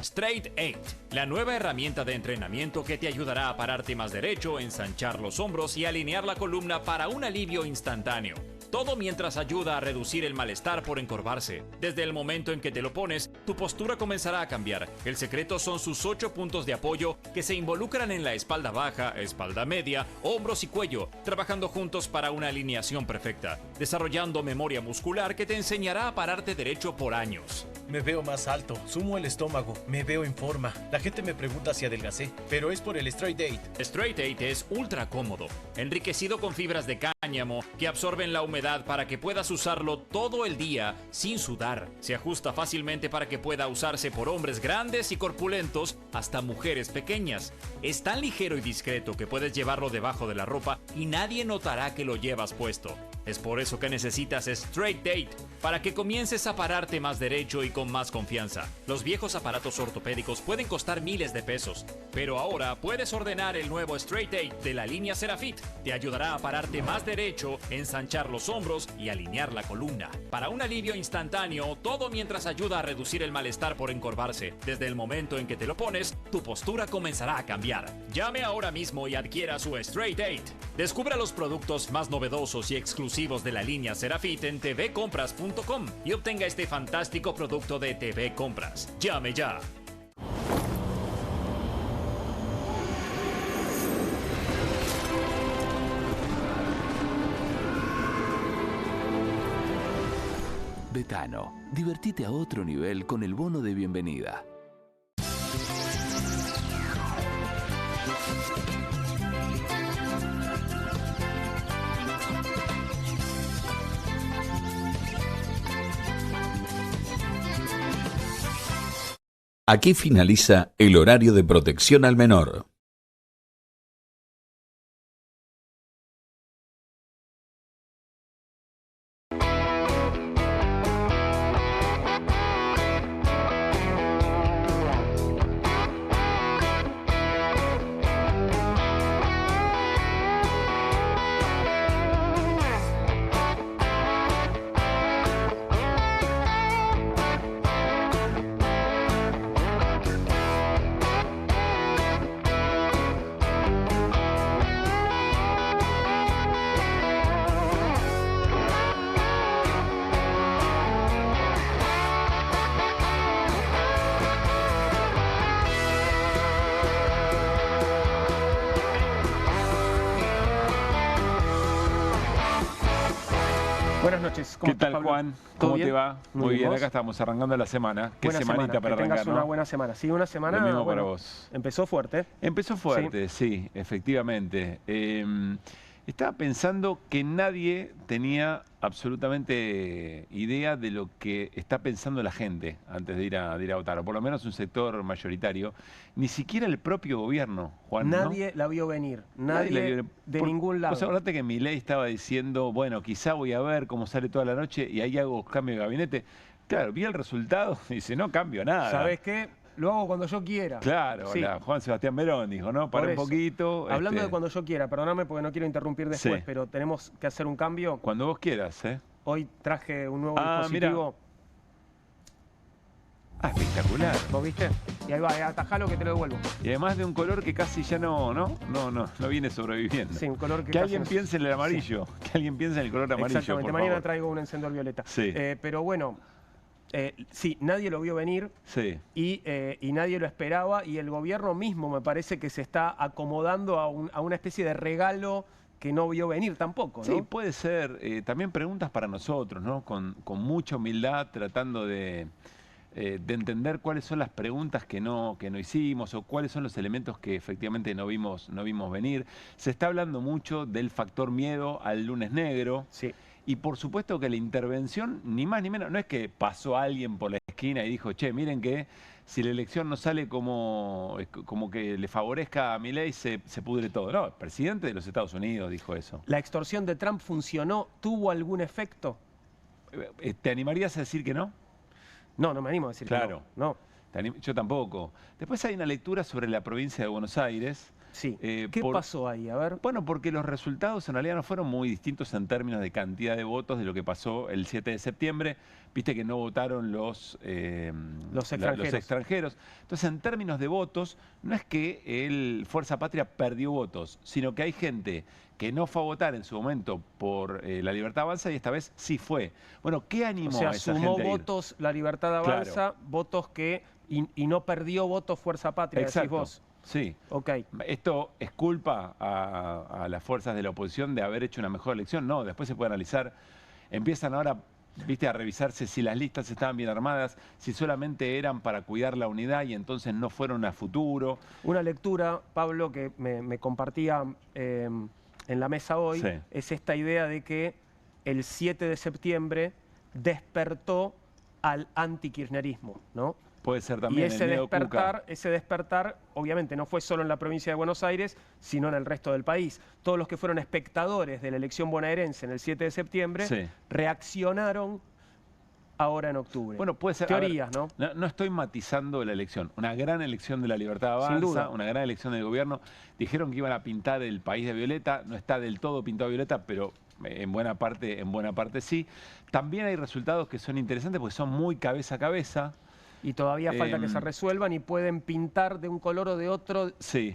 Speaker 22: Straight 8, la nueva herramienta de entrenamiento que te ayudará a pararte más derecho, ensanchar los hombros y alinear la columna para un alivio instantáneo. Todo mientras ayuda a reducir el malestar por encorvarse. Desde el momento en que te lo pones, tu postura comenzará a cambiar. El secreto son sus 8 puntos de apoyo que se involucran en la espalda baja, espalda media, hombros y cuello, trabajando juntos para una alineación perfecta, desarrollando memoria muscular que te enseñará a pararte derecho por años.
Speaker 23: Me veo más alto, sumo el estómago, me veo en forma. La gente me pregunta si adelgacé, pero es por el Straight 8.
Speaker 22: Straight 8 es ultra cómodo, enriquecido con fibras de cáñamo que absorben la humedad para que puedas usarlo todo el día sin sudar. Se ajusta fácilmente para que pueda usarse por hombres grandes y corpulentos hasta mujeres pequeñas. Es tan ligero y discreto que puedes llevarlo debajo de la ropa y nadie notará que lo llevas puesto. Es por eso que necesitas Straight 8, para que comiences a pararte más derecho y con más confianza. Los viejos aparatos ortopédicos pueden costar miles de pesos, pero ahora puedes ordenar el nuevo Straight 8 de la línea Serafit. Te ayudará a pararte más derecho, ensanchar los hombros y alinear la columna. Para un alivio instantáneo, todo mientras ayuda a reducir el malestar por encorvarse. Desde el momento en que te lo pones, tu postura comenzará a cambiar. Llame ahora mismo y adquiera su Straight 8. Descubra los productos más novedosos y exclusivos de la línea Serafit en tvcompras.com y obtenga este fantástico producto de TV Compras. Llame ya.
Speaker 7: Betano, divertite a otro nivel con el bono de bienvenida.
Speaker 24: Aquí finaliza el horario de protección al menor.
Speaker 1: Buenas noches. ¿Cómo
Speaker 25: ¿Qué tal,
Speaker 1: Pablo?
Speaker 25: Juan? ¿Cómo
Speaker 1: bien?
Speaker 25: te va? Muy bien, acá estamos arrancando la semana. Qué
Speaker 1: Buena
Speaker 25: semanita
Speaker 1: semana.
Speaker 25: para
Speaker 1: que tengas
Speaker 25: arrancar,
Speaker 1: una
Speaker 25: ¿no?
Speaker 1: buena semana. Sí, una semana.
Speaker 25: Lo mismo
Speaker 1: bueno,
Speaker 25: para vos.
Speaker 1: Empezó fuerte.
Speaker 25: Empezó fuerte, sí, efectivamente. Estaba pensando que nadie tenía absolutamente idea de lo que está pensando la gente antes de ir a votar, o por lo menos un sector mayoritario. Ni siquiera el propio gobierno, Juan.
Speaker 1: Nadie la vio venir. Nadie de ningún lado.
Speaker 25: Vos acordate que Milei estaba diciendo, bueno, quizá voy a ver cómo sale toda la noche y ahí hago cambio de gabinete. Claro, vi el resultado y dice, no cambio nada.
Speaker 1: ¿Sabés qué? Lo hago cuando yo quiera.
Speaker 25: Claro,
Speaker 1: Sí.
Speaker 25: Juan Sebastián Verón dijo, ¿no? Para un poquito.
Speaker 1: Hablando de cuando yo quiera, perdóname porque no quiero interrumpir después,
Speaker 25: Sí.
Speaker 1: pero tenemos que hacer un cambio.
Speaker 25: Cuando vos quieras, ¿eh?
Speaker 1: Hoy traje un nuevo
Speaker 25: Ah,
Speaker 1: dispositivo.
Speaker 25: Ah, espectacular.
Speaker 1: ¿Vos viste? Y ahí va, atajalo que te lo devuelvo.
Speaker 25: Y además de un color que casi ya no viene sobreviviendo.
Speaker 1: Sí, un color que
Speaker 25: Que
Speaker 1: casi
Speaker 25: alguien
Speaker 1: no-
Speaker 25: piense en el amarillo. Que alguien piense en el color amarillo,
Speaker 1: Exactamente,
Speaker 25: por
Speaker 1: mañana
Speaker 25: favor.
Speaker 1: traigo un encendedor violeta.
Speaker 25: Sí.
Speaker 1: Pero bueno, sí, nadie lo vio venir.
Speaker 25: Sí.
Speaker 1: Y nadie lo esperaba y el gobierno mismo me parece que se está acomodando a una especie de regalo que no vio venir tampoco, ¿no?
Speaker 25: Sí, puede ser. También preguntas para nosotros, ¿no? Con mucha humildad, tratando de entender cuáles son las preguntas que no hicimos o cuáles son los elementos que efectivamente no vimos venir. Se está hablando mucho del factor miedo al lunes negro.
Speaker 1: Sí.
Speaker 25: Y por supuesto que la intervención, ni más ni menos, no es que pasó alguien por la esquina y dijo, che, miren que si la elección no sale como que le favorezca a Milei, se pudre todo. No, el presidente de los Estados Unidos dijo eso.
Speaker 1: ¿La extorsión de Trump funcionó? ¿Tuvo algún efecto?
Speaker 25: ¿Te animarías a decir que no?
Speaker 1: No, no me animo a decir que no.
Speaker 25: Yo tampoco. Después hay una lectura sobre la provincia de Buenos Aires.
Speaker 1: Sí. ¿Qué pasó ahí? A ver.
Speaker 25: Bueno, porque los resultados en realidad no fueron muy distintos en términos de cantidad de votos de lo que pasó el 7 de septiembre. Viste que no votaron los extranjeros. Entonces, en términos de votos, no es que el Fuerza Patria perdió votos, sino que hay gente que no fue a votar en su momento por La Libertad Avanza y esta vez sí fue. Bueno, ¿qué animó a esa gente a ir?
Speaker 1: Sumó votos La Libertad Avanza, votos que... Y no perdió votos Fuerza Patria, decís vos.
Speaker 25: Sí.
Speaker 1: Okay.
Speaker 25: ¿Esto es culpa a las fuerzas de la oposición de haber hecho una mejor elección? No, después se puede analizar. Empiezan ahora, viste, a revisarse si las listas estaban bien armadas, si solamente eran para cuidar la unidad y entonces no fueron a futuro.
Speaker 1: Una lectura, Pablo, que me compartía en la mesa hoy, es esta idea de que el 7 de septiembre despertó al antikirchnerismo, ¿no?
Speaker 25: Puede ser también
Speaker 1: y ese despertar, obviamente, no fue solo en la provincia de Buenos Aires, sino en el resto del país. Todos los que fueron espectadores de la elección bonaerense en el 7 de septiembre reaccionaron ahora en octubre.
Speaker 25: Bueno, puede ser.
Speaker 1: Teorías,
Speaker 25: ¿no? No estoy matizando la elección. Una gran elección de La Libertad Avanza,
Speaker 1: sin duda.
Speaker 25: Una gran elección del gobierno. Dijeron que iban a pintar el país de violeta. No está del todo pintado de violeta, pero en buena parte sí. También hay resultados que son interesantes porque son muy cabeza a cabeza.
Speaker 1: Y todavía falta que se resuelvan y pueden pintar de un color o de otro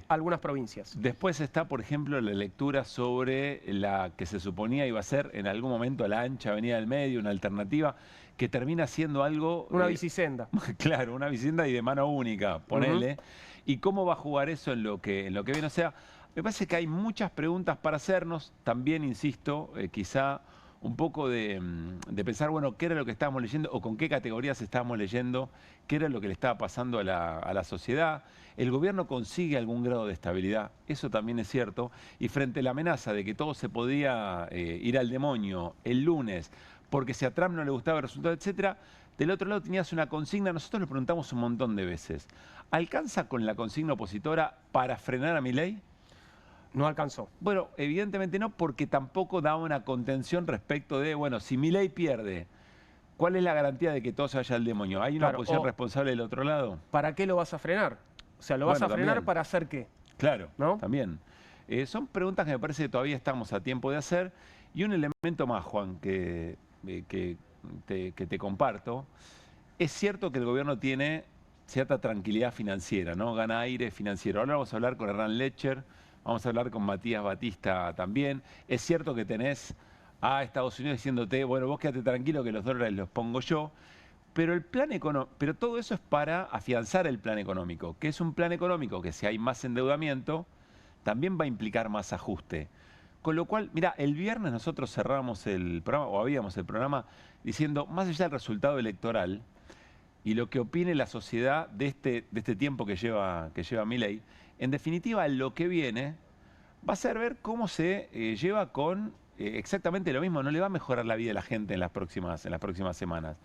Speaker 1: algunas provincias.
Speaker 25: Después está, por ejemplo, la lectura sobre la que se suponía iba a ser en algún momento la ancha avenida del medio, una alternativa, que termina siendo algo...
Speaker 1: Una bicisenda.
Speaker 25: Claro, una bicisenda y de mano única, ponele. ¿Y cómo va a jugar eso en lo que viene? O sea, me parece que hay muchas preguntas para hacernos. También, insisto, quizá... un poco de pensar, bueno, qué era lo que estábamos leyendo o con qué categorías estábamos leyendo, qué era lo que le estaba pasando a la sociedad. El gobierno consigue algún grado de estabilidad, eso también es cierto, y frente a la amenaza de que todo se podía ir al demonio el lunes, porque si a Trump no le gustaba el resultado, etcétera, del otro lado tenías una consigna, nosotros le preguntamos un montón de veces, ¿alcanza con la consigna opositora para frenar a Milei?
Speaker 1: No alcanzó.
Speaker 25: Bueno, evidentemente no, porque tampoco da una contención respecto de, bueno, si Milei pierde, ¿cuál es la garantía de que todo se vaya al demonio? ¿Hay una oposición responsable del otro lado?
Speaker 1: ¿Para qué lo vas a frenar? O sea, ¿lo vas a frenar para hacer qué?
Speaker 25: Claro, ¿no? También. Son preguntas que me parece que todavía estamos a tiempo de hacer. Y un elemento más, Juan, que te comparto. Es cierto que el gobierno tiene cierta tranquilidad financiera, ¿no? Gana aire financiero. Ahora vamos a hablar con Hernán Lecher. Vamos a hablar con Matías Batista también. Es cierto que tenés a Estados Unidos diciéndote, bueno, vos quédate tranquilo que los dólares los pongo yo. Pero el plan económico, pero todo eso es para afianzar el plan económico, que es un plan económico que si hay más endeudamiento, también va a implicar más ajuste. Con lo cual, mira, el viernes nosotros cerramos el programa, o habíamos el programa, diciendo, más allá del resultado electoral y lo que opine la sociedad de este tiempo que lleva Milei, en definitiva, lo que viene va a ser ver cómo se lleva con exactamente lo mismo. No le va a mejorar la vida de la gente en las próximas semanas.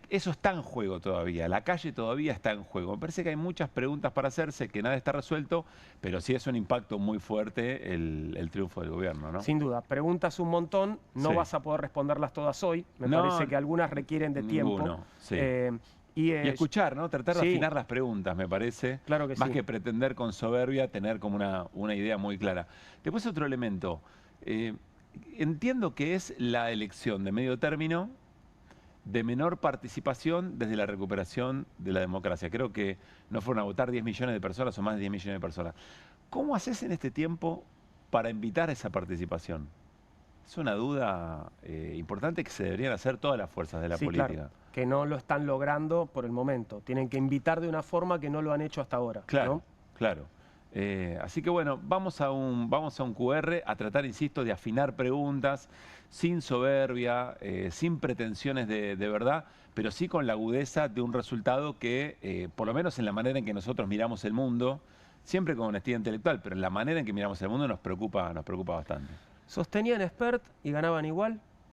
Speaker 25: Eso está en juego todavía. La calle todavía está en juego. Me parece que hay muchas preguntas para hacerse, que nada está resuelto, pero sí es un impacto muy fuerte el triunfo del gobierno, ¿no?
Speaker 1: Sin duda. Preguntas un montón. No vas a poder responderlas todas hoy. Me parece que algunas requieren de tiempo.
Speaker 25: Y escuchar, ¿no? Tratar de afinar las preguntas, me parece.
Speaker 1: Claro que
Speaker 25: Más que pretender con soberbia tener como una idea muy clara. Después otro elemento. Entiendo que es la elección de medio término de menor participación desde la recuperación de la democracia. Creo que no fueron a votar 10 millones de personas o más de 10 millones de personas. ¿Cómo haces en este tiempo para invitar a esa participación? Es una duda importante que se deberían hacer todas las fuerzas de la política.
Speaker 1: Claro, que no lo están logrando por el momento. Tienen que invitar de una forma que no lo han hecho hasta ahora.
Speaker 25: Claro,
Speaker 1: ¿no?
Speaker 25: Claro. Así que bueno, vamos a un QR a tratar, insisto, de afinar preguntas sin soberbia, sin pretensiones de verdad, pero sí con la agudeza de un resultado que, por lo menos en la manera en que nosotros miramos el mundo, siempre con honestidad intelectual, pero en la manera en que miramos el mundo nos preocupa bastante.
Speaker 1: ¿Sostenían Expert y ganaban igual?